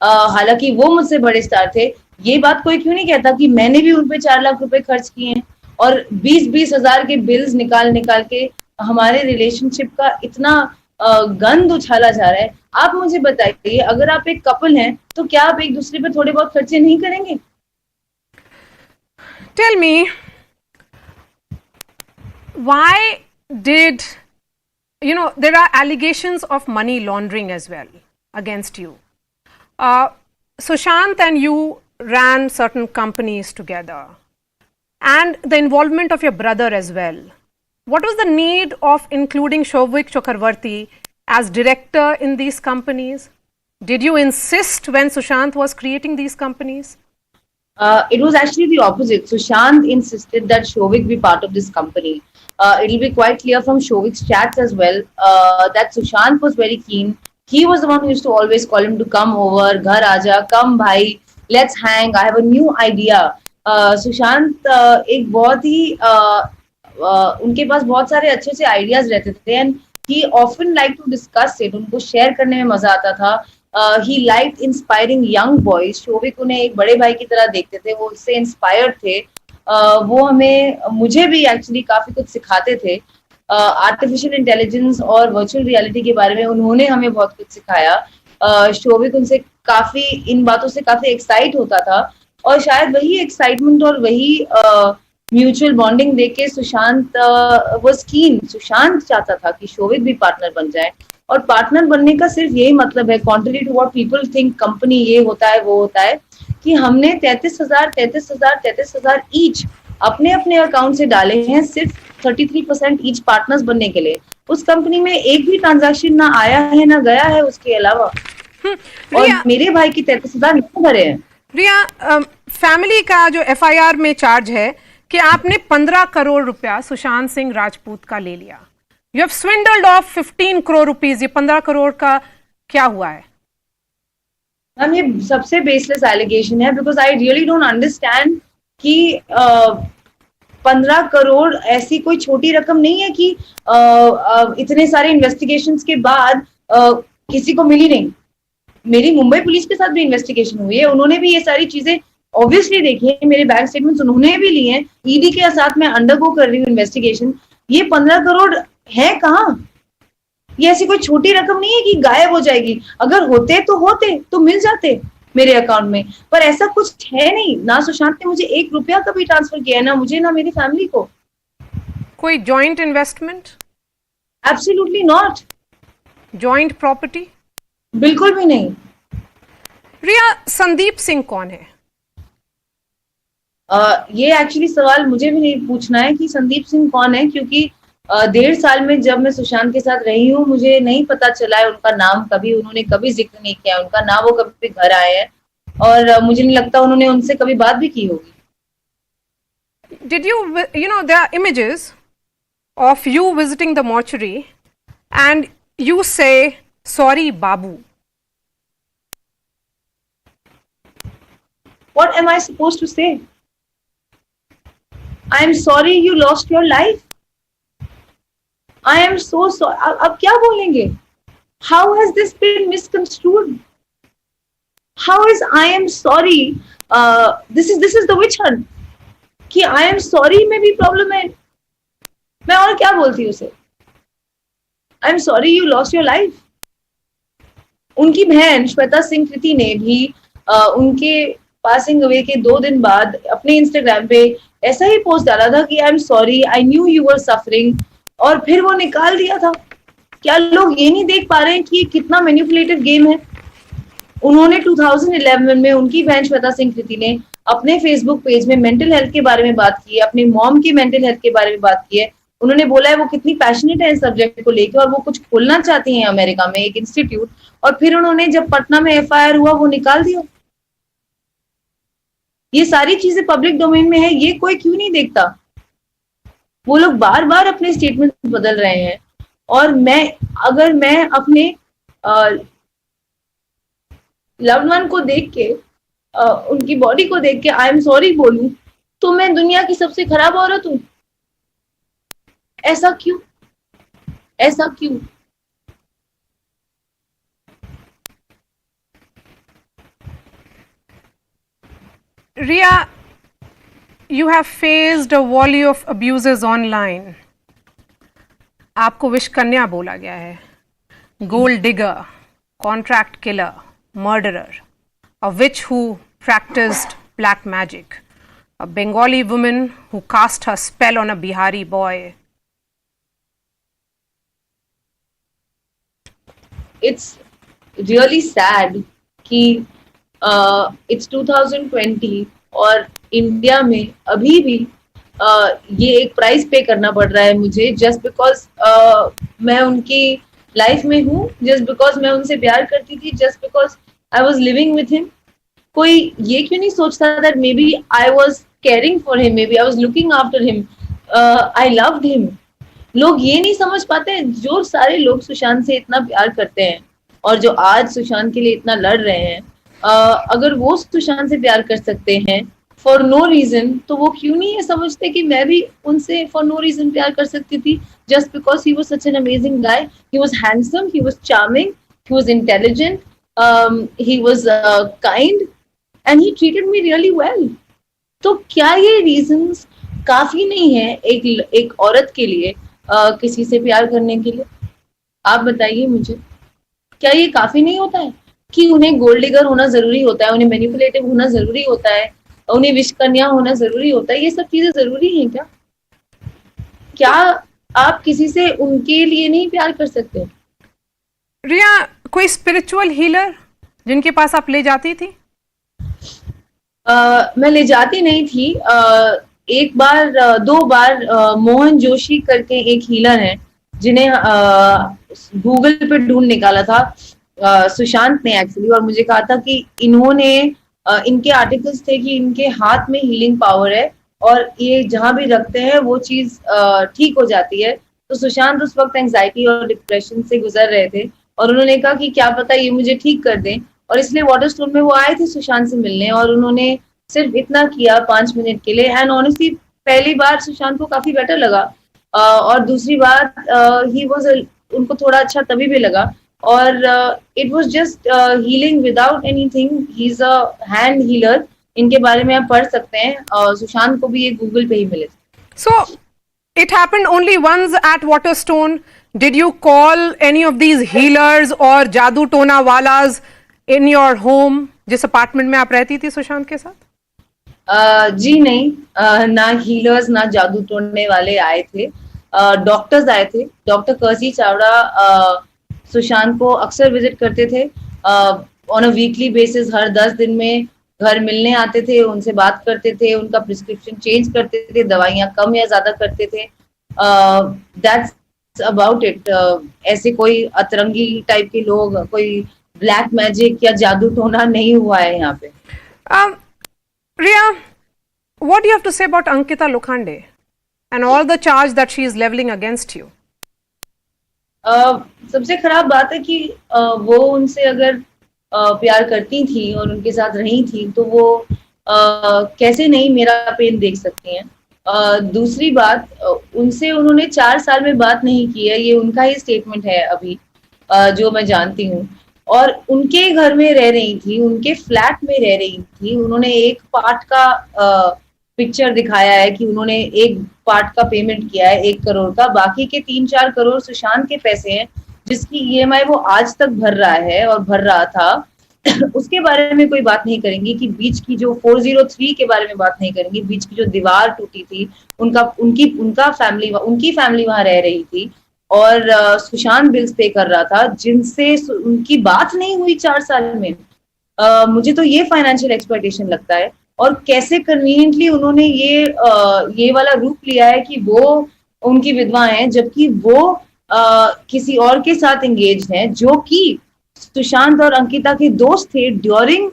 हालांकि वो मुझसे बड़े स्टार थे. ये बात कोई क्यों नहीं कहता कि मैंने भी उन पे 4 लाख रुपए खर्च किए हैं, और 20-20 हजार के बिल्स निकाल के हमारे रिलेशनशिप का इतना गंद उछाला जा रहा है. आप मुझे बताइए, अगर आप एक कपल हैं तो क्या आप एक दूसरे पे थोड़े बहुत खर्चे नहीं करेंगे? Tell me, why did, there are allegations of money laundering as well against you. Sushant and you ran certain companies together, and the involvement of your brother as well. What was the need of including Shouvik Chakravarti as director in these companies? Did you insist when Sushant was creating these companies? It was actually the opposite. Sushant insisted that Shouvik be part of this company. It'll be quite clear from Shouvik's chats as well that Sushant was very keen. He was the one who used to always call him to come over, ghar aaja, come bhai, let's hang, I have a new idea. Sushant एक बहुत ही उनके पास बहुत सारे अच्छे अच्छे ideas रहते थे and he often like to discuss it, उनको शेयर करने में मजा आता था। He like inspiring young boys, Showik उन्हें एक बड़े भाई की तरह देखते थे, वो उससे इंस्पायर्ड थे। वो हमें, मुझे भी एक्चुअली काफी कुछ सिखाते थे। आर्टिफिशियल इंटेलिजेंस और वर्चुअल रियलिटी के बारे में उन्होंने हमें बहुत कुछ सिखाया। शोभिक उनसे काफी, इन बातों से काफी एक्साइट होता था और शायद वही एक्साइटमेंट और वही म्यूचुअल बॉन्डिंग देख के सुशांत वाज कीन, सुशांत चाहता था कि शोभिक भी पार्टनर बन जाए। और पार्टनर बनने का सिर्फ यही मतलब है, contrary to what people think, company ये होता है वो होता है, कि हमने 33,000 ईच अपने अपने अकाउंट से डाले हैं, सिर्फ 33% ईच पार्टनर्स बनने के लिए। उस कंपनी में एक भी ट्रांजैक्शन ना आया है ना गया है उसके अलावा। और रिया, मेरे भाई की 33,000 नहीं भरे हैं। रिया, फैमिली का जो एफआईआर में चार्ज है कि आपने 15 करोड़ रुपया सुशांत सिंह राजपूत का ले लिया। You have swindled of 15 crore rupees. ये 15 करोड़ का क्या हुआ है? मैम ये सबसे बेसलेस एलिगेशन है, because I really don't understand कि 15 करोड़ ऐसी कोई छोटी रकम नहीं है कि इतने सारे इन्वेस्टिगेशंस के बाद किसी को मिली नहीं। मेरी मुंबई पुलिस के साथ भी इन्वेस्टिगेशन हुई है, उन्होंने भी ये सारी चीजें ऑब्वियसली देखी है, मेरे बैंक स्टेटमेंट्स उन्होंने भी लिए हैं, ईडी के साथ मैं अंडरगो कर रही हूँ इन्वेस्टिगेशन। ये 15 करोड़ है कहाँ? ये ऐसी कोई छोटी रकम नहीं है कि गायब हो जाएगी। अगर होते तो मिल जाते मेरे अकाउंट में, पर ऐसा कुछ है नहीं। ना सुशांत ने मुझे 1 रुपया कभी ट्रांसफर किया है, ना मुझे ना मेरी फैमिली को। कोई joint investment? Absolutely not. Joint property? बिल्कुल भी नहीं। रिया, संदीप सिंह कौन है? ये एक्चुअली सवाल मुझे भी नहीं पूछना है कि संदीप सिंह कौन है, क्योंकि 1.5 साल में जब मैं सुशांत के साथ रही हूँ, मुझे नहीं पता चला है उनका नाम कभी, उन्होंने कभी जिक्र नहीं किया उनका, ना वो कभी घर आए हैं, और मुझे नहीं लगता उन्होंने उनसे कभी बात भी की होगी। Did you know, there are images of you visiting the mortuary and you say, sorry, Babu. What am I supposed to say? I am sorry you lost your life. I am so sorry. अब क्या बोलेंगे? How has this been misconstrued? How is I am sorry? This is the witch hunt. कि I am sorry में भी problem है। मैं और क्या बोलती हूँ उसे? I am sorry you lost your life. उनकी बहन श्वेता सिंह कृति ने भी उनके पासिंग अवे के 2 दिन बाद अपने इंस्टाग्राम पे ऐसा ही पोस्ट डाला था कि I am sorry, I knew you were suffering, और फिर वो निकाल दिया था। क्या लोग ये नहीं देख पा रहे हैं कि ये कितना मैनिपुलेटिव गेम है? उन्होंने 2011 में, उनकी बहन श्वेता सिंह कृति ने अपने फेसबुक पेज में मेंटल हेल्थ के बारे में बात की है, अपनी मॉम की मेंटल हेल्थ के बारे में बात की है। उन्होंने बोला है वो कितनी पैशनेट है इस सब्जेक्ट को लेकर, और वो कुछ खोलना चाहती हैं अमेरिका में एक इंस्टीट्यूट, और फिर उन्होंने जब पटना में एफआईआर हुआ वो निकाल दिया। ये सारी चीजें पब्लिक डोमेन में है, ये कोई क्यों नहीं देखता? वो लोग बार बार अपने स्टेटमेंट बदल रहे हैं, और अगर मैं अपने लव्ड वन को देख के, उनकी बॉडी को देख के आई एम सॉरी बोलूं, तो मैं दुनिया की सबसे खराब औरत हूं। ऐसा क्यों? ऐसा क्यों? Ria, you have faced a volley of abuses online. आपको विश कन्या बोला गया है, gold digger, contract killer, murderer, a witch who practiced black magic, a Bengali woman who cast her spell on a Bihari boy. It's really sad कि it's 2020 और India में अभी भी ये एक प्राइस पे करना पड़ रहा है मुझे, जस्ट बिकॉज मैं उनकी लाइफ में हूँ, जस्ट बिकॉज मैं उनसे प्यार करती थी, just because I was living with him. कोई ये क्यों नहीं सोचता that maybe I was caring for him, maybe I was looking after him, I loved him. लोग ये नहीं समझ पाते, जो सारे लोग सुशांत से इतना प्यार करते हैं और जो आज सुशांत के लिए इतना लड़ रहे हैं, अगर वो सुशांत से प्यार कर सकते हैं फॉर नो रीजन, तो वो क्यों नहीं ये समझते कि मैं भी उनसे फॉर नो रीजन प्यार कर सकती थी, just because he was such an amazing guy, he was handsome, he was charming, he was intelligent, he was kind, and he treated me really well. तो क्या ये रीजंस काफी नहीं है एक औरत के लिए किसी से प्यार करने के लिए? आप बताइए मुझे, क्या ये काफी नहीं होता है कि उन्हें गोल्ड डिगर होना जरूरी होता है, उन्हें मैनिपुलेटिव होना जरूरी होता है, उन्हें विश कन्या होना जरूरी होता है? ये सब चीजें जरूरी हैं क्या? क्या आप किसी से उनके लिए नहीं प्यार कर सकते? रिया, कोई स्पिरिचुअल हीलर जिनके पास आप ले जाती थी? मैं ले जाती नहीं थी। एक बार दो बार मोहन जोशी करके एक हीलर हैं जिन्हें गूगल पे ढूंढ निकाला था सुशांत ने एक्चुअली, और मुझे कहा था कि इन्होंने इनके आर्टिकल्स थे कि इनके हाथ में हीलिंग पावर है और ये जहां भी रखते हैं वो चीज ठीक हो जाती है। तो सुशांत उस वक्त एंजाइटी और डिप्रेशन से गुजर रहे थे और उन्होंने कहा कि क्या पता ये मुझे ठीक कर दें, और इसलिए वाटरस्टोन में वो आए थे सुशांत से मिलने, और उन्होंने सिर्फ इतना किया 5 मिनट के लिए। एंड ऑनेस्टली पहली बार सुशांत को काफी बेटर लगा, और दूसरी बार ही वाज उनको थोड़ा अच्छा तभी भी लगा, और it was just healing without anything. He is a hand healer, इनके बारे में आप पढ़ सकते हैं, सुशांत को भी ये गूगल पे ही मिले। So it happened only once at Waterstone. Did you call any of these healers or जादू टोना वालास in your home, जिस अपार्टमेंट में आप रहती थी सुशांत के साथ? जी नहीं, ना हीलर्स ना जादू तोड़ने वाले आए थे। डॉक्टर्स आए थे। डॉक्टर कर्सी चावड़ा सुशांत को अक्सर विजिट करते थे ऑन अ वीकली बेसिस। हर 10 दिन में घर मिलने आते थे, उनसे बात करते थे, उनका प्रिस्क्रिप्शन चेंज करते थे, दवाइयां कम या ज्यादा करते थे। That's about it. ऐसे कोई अतरंगी टाइप के लोग, कोई ब्लैक मैजिक या जादू टोना नहीं हुआ है यहाँ पे। Riya, what do you have to say about Ankita Lokhande and all the charge that she is leveling against you? सबसे खराब बात है कि वो उनसे अगर प्यार करती थी और उनके साथ रही थी तो वो कैसे नहीं मेरा पेन देख सकती हैं। दूसरी बात, उनसे उन्होंने 4 साल में बात नहीं की है, ये उनका ही स्टेटमेंट है अभी, जो मैं जानती हूँ। और उनके घर में रह रही थी, उनके फ्लैट में रह रही थी। उन्होंने एक पार्ट का पिक्चर दिखाया है कि उन्होंने एक पार्ट का पेमेंट किया है 1 करोड़ का, बाकी के 3-4 करोड़ सुशांत के पैसे हैं जिसकी ईएमआई वो आज तक भर रहा है और भर रहा था। उसके बारे में कोई बात नहीं करेंगी कि बीच की जो 403 के बारे में बात नहीं करेंगी, बीच की जो दीवार टूटी थी, उनका फैमिली, उनकी फैमिली वहां रह रही थी और सुशांत बिल्स पे कर रहा था जिनसे उनकी बात नहीं हुई 4 साल में। मुझे तो ये फाइनेंशियल एक्सप्लॉयटेशन लगता है। और कैसे कन्वीनियंटली उन्होंने ये वाला रूप लिया है कि वो उनकी विधवा हैं जबकि वो किसी और के साथ एंगेज हैं, जो कि सुशांत और अंकिता के दोस्त थे ड्यूरिंग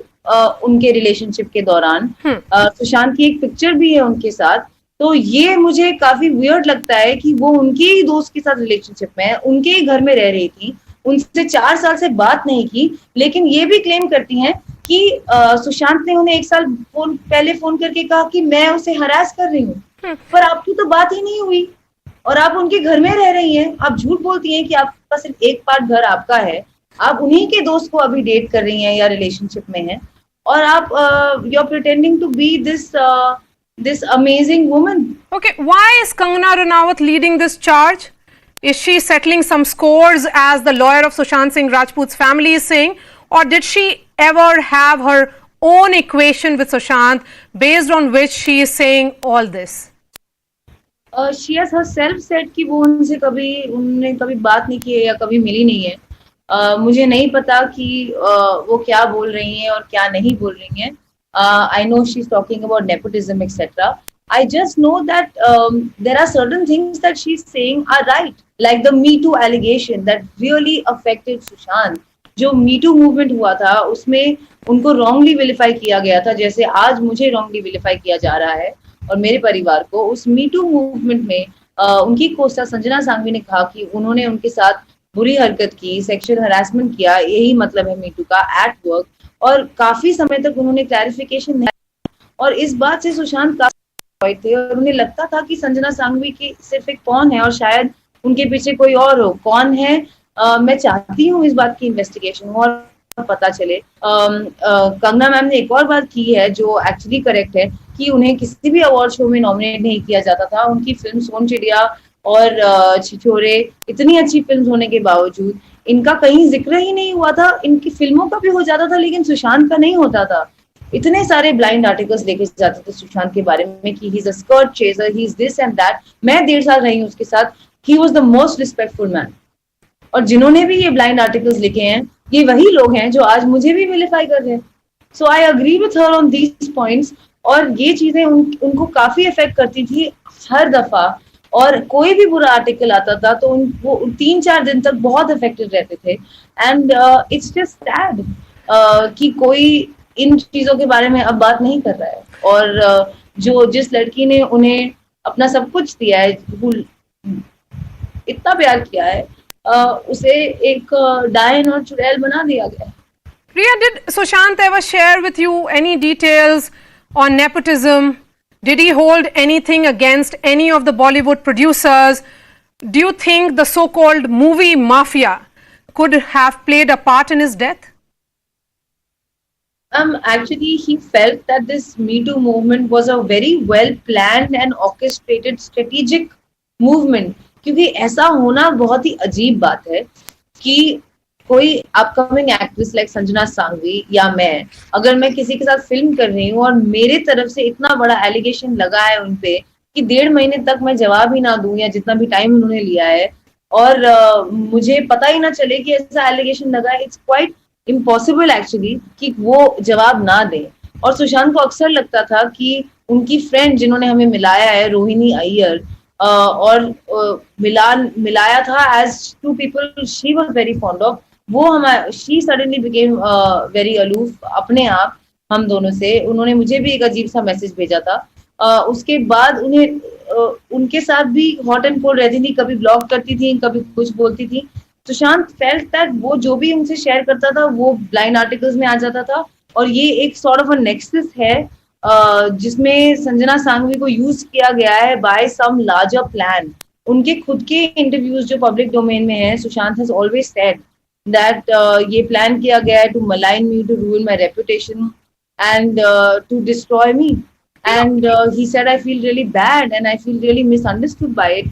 उनके रिलेशनशिप के दौरान। सुशांत की एक पिक्चर भी है उनके साथ। तो ये मुझे काफी वियर्ड लगता है कि वो उनके ही दोस्त के साथ रिलेशनशिप में है, उनके ही घर में रह रही थी, उनसे 4 साल से बात नहीं की, लेकिन ये भी क्लेम करती हैं कि सुशांत ने उन्हें 1 साल पहले फोन करके कहा कि मैं उसे हरास कर रही हूँ, पर आपकी तो बात ही नहीं हुई और आप उनके घर में रह रही हैं। आप झूठ बोलती हैं कि आपका सिर्फ एक पार्ट घर आपका है, आप उन्हीं के दोस्त को अभी डेट कर रही हैं या रिलेशनशिप में हैं, और आप you are pretending to be this amazing woman. Okay, why is Kangana Ranaut leading this charge? Is she settling some scores as the lawyer of Sushant Singh Rajput's family is saying, or did she ever have her own equation with Sushant based on which she is saying all this? She has herself said कि वो उन्होंने कभी बात नहीं की है या कभी मिली नहीं है। मुझे नहीं पता कि वो क्या बोल रही हैं और क्या नहीं बोल रही हैं। I know she's talking about nepotism, etc. I just know that there are certain things that she's saying are right, like the Me Too allegation that really affected Sushant. जो Me Too movement हुआ था उसमें उनको wrongly vilify किया गया था, जैसे आज मुझे wrongly vilify किया जा रहा है और मेरे परिवार को। उस Me Too movement में उनकी कोस्टा संजना सांघवी ने कहा कि उन्होंने उनके साथ बुरी हरकत की, सेक्सुअल हरासमेंट किया, यही मतलब है Me Too का, एट वर्क। और काफी समय तक उन्होंने क्लैरिफिकेशन नहीं, और इस बात से सुशांत काफी थे और उन्हें लगता था कि संजना सांघवी की सिर्फ एक कौन है और शायद उनके पीछे कोई और हो, कौन है। मैं चाहती हूँ इस बात की इन्वेस्टिगेशन हो और पता चले। कंगना मैम ने एक और बात की है जो एक्चुअली करेक्ट है कि उन्हें किसी भी अवार्ड शो में नॉमिनेट नहीं किया जाता था। उनकी फिल्म सोन चिड़िया और छिछोरे इतनी अच्छी फिल्म होने के बावजूद इनका कहीं जिक्र ही नहीं हुआ था। इनकी फिल्मों का भी हो जाता था लेकिन सुशांत का नहीं होता था। इतने सारे ब्लाइंड आर्टिकल्स लेके जाते थे सुशांत के बारे में कि he is a skirt chaser, he is this and that. मैं 1.5 साल रही हूँ उसके साथ। He was the most respectful man. और जिन्होंने भी ये ब्लाइंड आर्टिकल्स लिखे हैं ये वही लोग हैं जो आज मुझे भी विलिफाई कर रहे हैं। So I agree with her on these points. और ये चीजें उनको काफी इफेक्ट करती थी हर दफा। और कोई भी बुरा आर्टिकल आता था तो वो 3-4 दिन तक बहुत इफेक्टेड रहते थे। एंड इट्स जस्ट सैड कि कोई इन चीजों के बारे में अब बात नहीं कर रहा है। और जो जिस लड़की ने उन्हें अपना सब कुछ दिया है, इतना प्यार किया है, उसे एक डायन और चुड़ैल बना दिया गया है। Priya, did Sushant ever share with you any details on nepotism? Did he hold anything against any of the Bollywood producers? Do you think the so-called movie mafia could have played a part in his death? Actually, he felt that this Me Too movement was a very well planned and orchestrated strategic movement. क्योंकि ऐसा होना बहुत ही अजीब बात है कि कोई upcoming actress like Sanjana Sanghvi या अगर मैं किसी के साथ फिल्म कर रही हूँ और मेरे तरफ से इतना बड़ा एलिगेशन लगा है उनपे कि 1.5 महीने तक मैं जवाब ही ना दूं या जितना भी टाइम उन्होंने लिया है और मुझे पता ही ना चले कि ऐसा एलिगेशन लगा है, इट्स क्वाइट इम्पॉसिबल एक्चुअली कि वो जवाब ना दें। और सुशांत को अक्सर लगता था कि उनकी फ्रेंड जिन्होंने हमें मिलाया है, रोहिणी अय्यर, और मिलाया था as to people she was very fond of, वो हमारे she suddenly became very aloof अपने आप हम दोनों से। उन्होंने मुझे भी एक अजीब सा मैसेज भेजा था। उसके बाद उन्हें उनके साथ भी हॉट एंड कोल्ड रहती थी, कभी ब्लॉक करती थी, कभी कुछ बोलती थी। सुशांत फेल्ट दैट वो जो भी उनसे शेयर करता था वो ब्लाइंड आर्टिकल्स में आ जाता था। और ये एक सॉर्ट ऑफ अ नेक्सस है जिसमें संजना सांघवी को यूज किया गया है बाय सम लार्जर प्लान। उनके खुद के इंटरव्यूज जो पब्लिक डोमेन में है, Sushant has always said that ये प्लान किया गया है to malign me, to ruin my reputation and to destroy me. And he said, I feel really bad and I feel really misunderstood by it.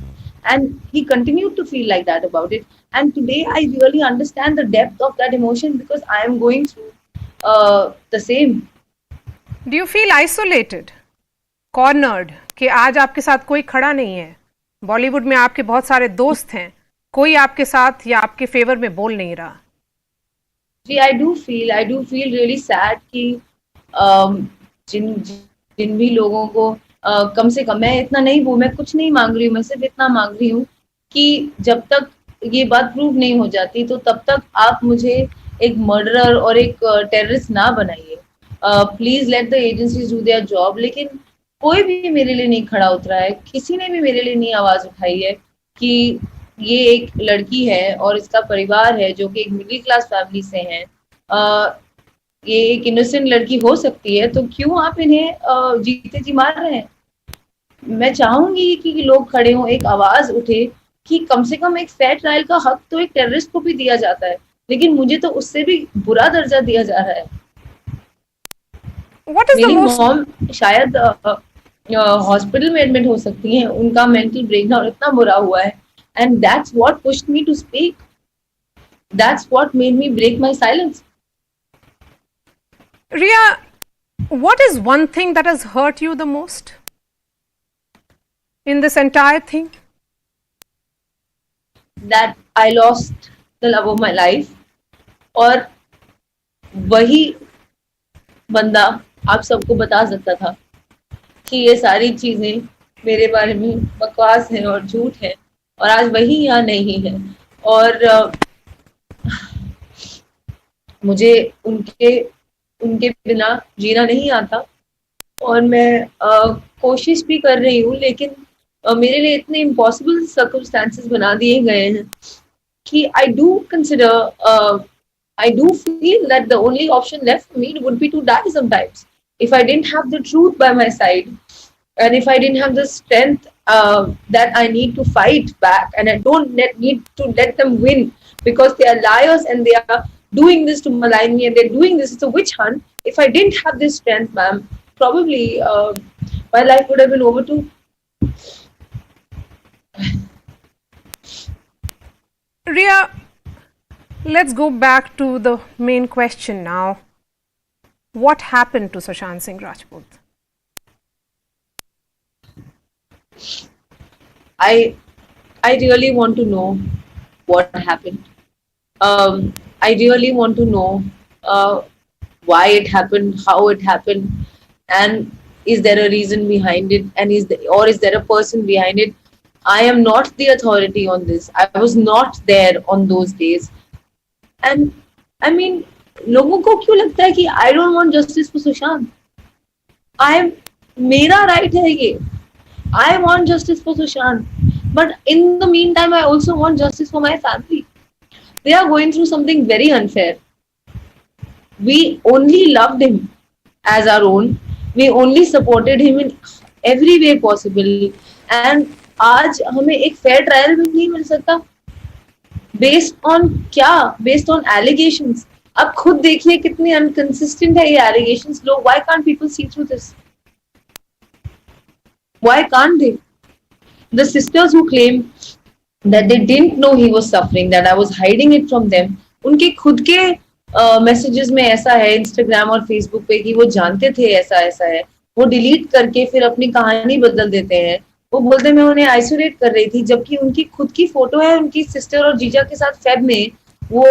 And he continued to feel like that about it. And today I really understand the depth of that emotion because I am going through the same. Do you feel isolated, cornered, कि आज आपके साथ कोई खड़ा नहीं है? बॉलीवुड में आपके बहुत सारे दोस्त हैं, कोई आपके साथ या आपके फेवर में बोल नहीं रहा। जी, I do feel really sad कि जिन भी लोगों को कम से कम, मैं इतना नहीं हूँ, मैं कुछ नहीं मांग रही हूँ, मैं सिर्फ इतना मांग रही हूँ कि जब तक ये बात प्रूव नहीं हो जाती तो तब तक आप मुझे एक मर्डरर और एक टेररिस्ट ना बनाइए। Please let the agencies do their job. लेकिन कोई भी मेरे लिए नहीं खड़ा उतरा है, किसी ने भी मेरे लिए नहीं आवाज उठाई है कि ये एक लड़की है और इसका परिवार है जो कि एक मिडिल क्लास फैमिली से है, ये एक इनोसेंट लड़की हो सकती है, तो क्यों आप इन्हें जीते जी मार रहे हैं? मैं चाहूंगी कि लोग खड़े हों, एक आवाज उठे कि कम से कम एक फेयर ट्रायल का हक तो एक टेररिस्ट को भी दिया जाता है, लेकिन मुझे तो उससे भी बुरा दर्जा दिया जा रहा है। मेरी मॉम शायद हॉस्पिटल में एडमिट हो सकती हैं, उनका मेंटल ब्रेकडाउन इतना बुरा हुआ है, and that's what pushed me to speak, that's what made me break my silence. Riya, what is one thing that has hurt you the most in this entire thing? That I lost the love of my life. और वही बंदा आप सबको बता सकता था कि ये सारी चीजें मेरे बारे में बकवास है और झूठ है, और आज वही यहाँ नहीं है। और मुझे उनके बिना जीना नहीं आता, और मैं कोशिश भी कर रही हूँ, लेकिन मेरे लिए इतने इम्पॉसिबल सर्कमस्टेंसेस बना दिए गए हैं कि I do feel that the only option left for me would be to die sometimes. if I didn't have the truth by my side, and if I didn't have the strength that I need to fight back, and I don't need to let them win because they are liars and they are doing this to malign me and they're doing this, it's a witch hunt. If I didn't have this strength, ma'am, probably my life would have been over too. Ria, let's go back to the main question now. What happened to Sushant Singh Rajput? I really want to know what happened. I really want to know uh, why it happened, how it happened, and is there a reason behind it, and is there a person behind it? I am not the authority on this. I was not there on those days, and I mean, लोगों को क्यों लगता है कि I don't want justice for Sushant? मेरा right है ये. I want justice for Sushant, but in the meantime, I also want justice for my family. They are going through something very unfair. We only loved him as our own. We only supported him in every way possible. And आज हमें एक fair trial भी नहीं मिल सकता. Based on क्या? Based on allegations. आप खुद देखिए कितने inconsistent है ये allegations. लोग, why can't people see through this? Why can't they? The sisters who claim that they didn't know he was suffering, that I was hiding it from them, उनके खुद के मैसेजेस में ऐसा है इंस्टाग्राम और फेसबुक पे कि वो जानते थे ऐसा ऐसा है, वो डिलीट करके फिर अपनी कहानी बदल देते हैं. वो बोलते मैं उन्हें आइसोलेट कर रही थी, जबकि उनकी खुद की फोटो है उनकी सिस्टर और जीजा के साथ फेब में वो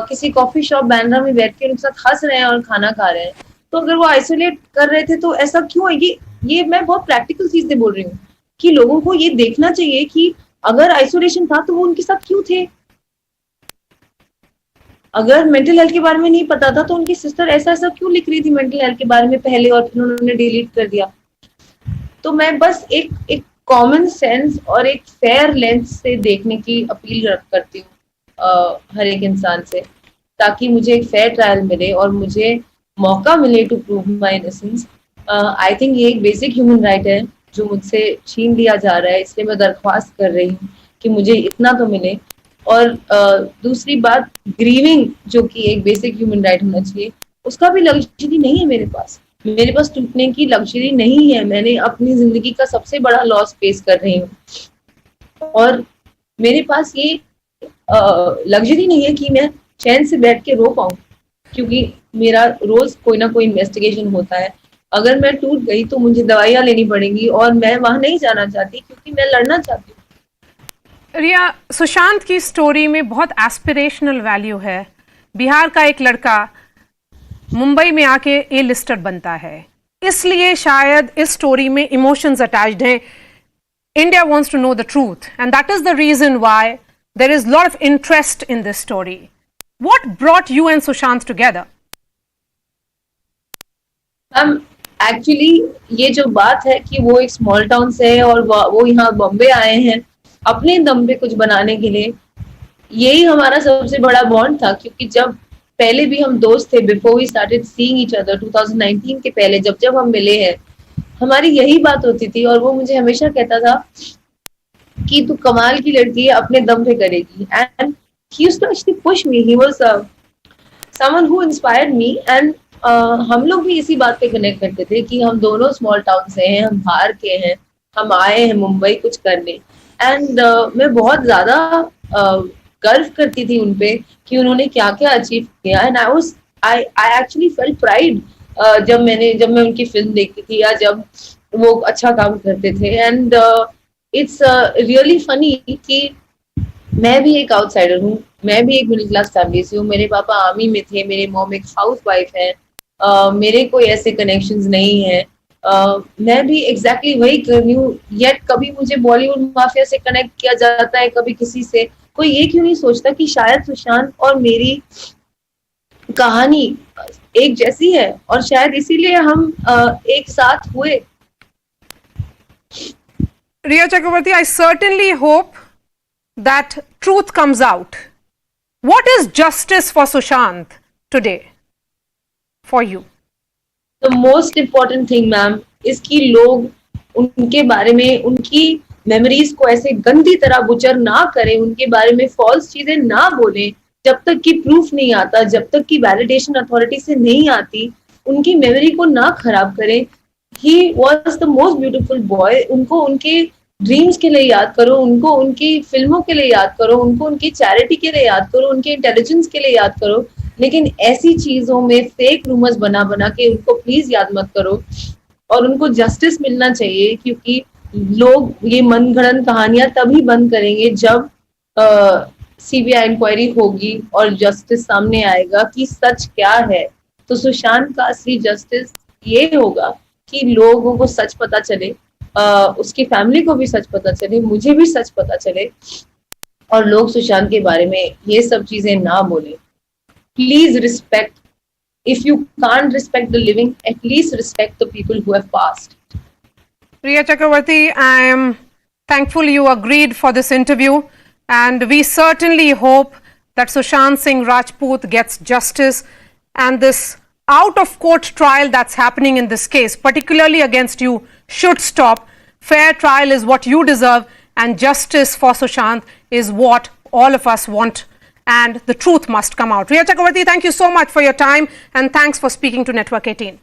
किसी कॉफी शॉप बैंड्रा में बैठ के उनके साथ हंस रहे हैं और खाना खा रहे हैं. तो अगर वो आइसोलेट कर रहे थे तो ऐसा क्यों है? ये मैं बहुत प्रैक्टिकल चीजें बोल रही हूँ कि लोगों को ये देखना चाहिए कि अगर आइसोलेशन था तो वो उनके साथ क्यों थे. अगर मेंटल हेल्थ के बारे में नहीं पता था तो उनकी सिस्टर ऐसा ऐसा क्यों लिख रही थी मेंटल हेल्थ के बारे में पहले और फिर उन्होंने डिलीट कर दिया. तो मैं बस एक कॉमन सेंस और एक फेयर लेंस से देखने की अपील करती हूँ हर एक इंसान से, ताकि मुझे एक फेयर ट्रायल मिले और मुझे मौका मिले to prove my innocence. I think ये एक बेसिक ह्यूमन राइट है जो मुझसे छीन लिया जा रहा है, इसलिए मैं दरख्वास्त कर रही हूँ कि मुझे इतना तो मिले. और दूसरी बात, ग्रीविंग जो कि एक बेसिक ह्यूमन राइट होना चाहिए, उसका भी लग्जरी नहीं है मेरे पास. मेरे पास टूटने की लग्जरी नहीं है. मैंने अपनी जिंदगी का सबसे बड़ा लॉस फेस कर रही हूँ और मेरे पास ये लग्जरी नहीं है कि मैं चैन से बैठ के रो पाऊँ, क्योंकि मेरा रोज कोई ना कोई इन्वेस्टिगेशन होता है. अगर मैं टूट गई तो मुझे दवाइयाँ लेनी पड़ेंगी और मैं वहां नहीं जाना चाहती क्योंकि मैं लड़ना चाहती हूँ. रिया, सुशांत की स्टोरी में बहुत एस्पिरेशनल वैल्यू है. बिहार का एक लड़का मुंबई में आके ए लिस्टर बनता है, इसलिए शायद इस स्टोरी में इमोशंस अटैच्ड हैं. India wants to know the truth and that is the reason why there is lot of interest in this story. What brought you and Sushant together? Actually ये जो बात है कि वो एक स्मॉल टाउन से है और वो यहाँ बॉम्बे आए हैं अपने दम पे कुछ बनाने के लिए, यही हमारा सबसे बड़ा बॉन्ड था. क्योंकि जब पहले भी हम दोस्त थे, before we started seeing each other, 2019 के पहले जब हम मिले हैं, हमारी यही बात होती थी. और वो मुझे हमेशा कहता था कि तू कमाल की लड़की है, अपने दम पे करेगी. And he used to actually push me. He was someone who inspired me. And हम लोग भी इसी बात पे कनेक्ट करते थे कि हम दोनों स्मॉल टाउन से हैं, हम बाहर के हैं, हम आए हैं मुंबई कुछ करने. एंड मैं बहुत ज्यादा गर्व करती थी उनपे कि उन्होंने क्या क्या अचीव किया. And I actually felt pride जब मैं उनकी फिल्म देखती थी या जब वो अच्छा काम करते थे. एंड इट्स रियली फनी कि मैं भी एक आउटसाइडर हूँ, मैं भी एक मिडिल क्लास फैमिली से हूँ. मेरे पापा आर्मी में थे, मेरे मॉम एक हाउस वाइफ है, मेरे कोई ऐसे कनेक्शंस नहीं है. मैं भी एग्जैक्टली वही कर रही हूँ. येट कभी मुझे बॉलीवुड माफिया से कनेक्ट किया जाता है, कभी किसी से. कोई ये क्यों नहीं सोचता कि शायद सुशांत और मेरी कहानी एक जैसी है और शायद इसीलिए हम एक साथ हुए. Riya Chakrabarti, I certainly hope that truth comes out. What is justice for Sushant today for you? The most important thing ma'am इसकी लोग उनके बारे में उनकी मेमोरीज को ऐसे गंदी तरह बुचर ना करें, उनके बारे में फॉल्स चीजें ना बोलें जब तक कि प्रूफ नहीं आता, जब तक कि वैलिडेशन अथॉरिटी से नहीं आती, उनकी मेमोरी को ना खराब करें। He was the most beautiful boy. उनको उनके ड्रीम्स के लिए याद करो, उनको उनकी फिल्मों के लिए याद करो, उनको उनकी चैरिटी के लिए याद करो, उनके इंटेलिजेंस के लिए याद करो, लेकिन ऐसी चीजों में फेक रूमर्स बना बना के उनको प्लीज याद मत करो। और उनको जस्टिस मिलना चाहिए, क्योंकि लोग ये मनगढ़ंत कहानियां तभी बंद करेंगे जब सीबीआई इंक्वायरी होगी और जस्टिस सामने आएगा कि सच क्या है। तो सुशांत का असली जस्टिस ये होगा कि लोगों को सच पता चले, उसकी फैमिली को भी सच पता चले, मुझे भी सच पता चले, और लोग सुशांत के बारे में ये सब चीजें ना बोले। Please respect, if you can't respect the living, at least respect the people who have passed. Priya Chakravarti, I am thankful you agreed for this interview, and we certainly hope that Sushant Singh Rajput gets justice, and this out of court trial that's happening in this case, particularly against you, should stop. Fair trial is what you deserve, and justice for Sushant is what all of us want, and the truth must come out. Priya Chakravarti, thank you so much for your time, and thanks for speaking to Network 18.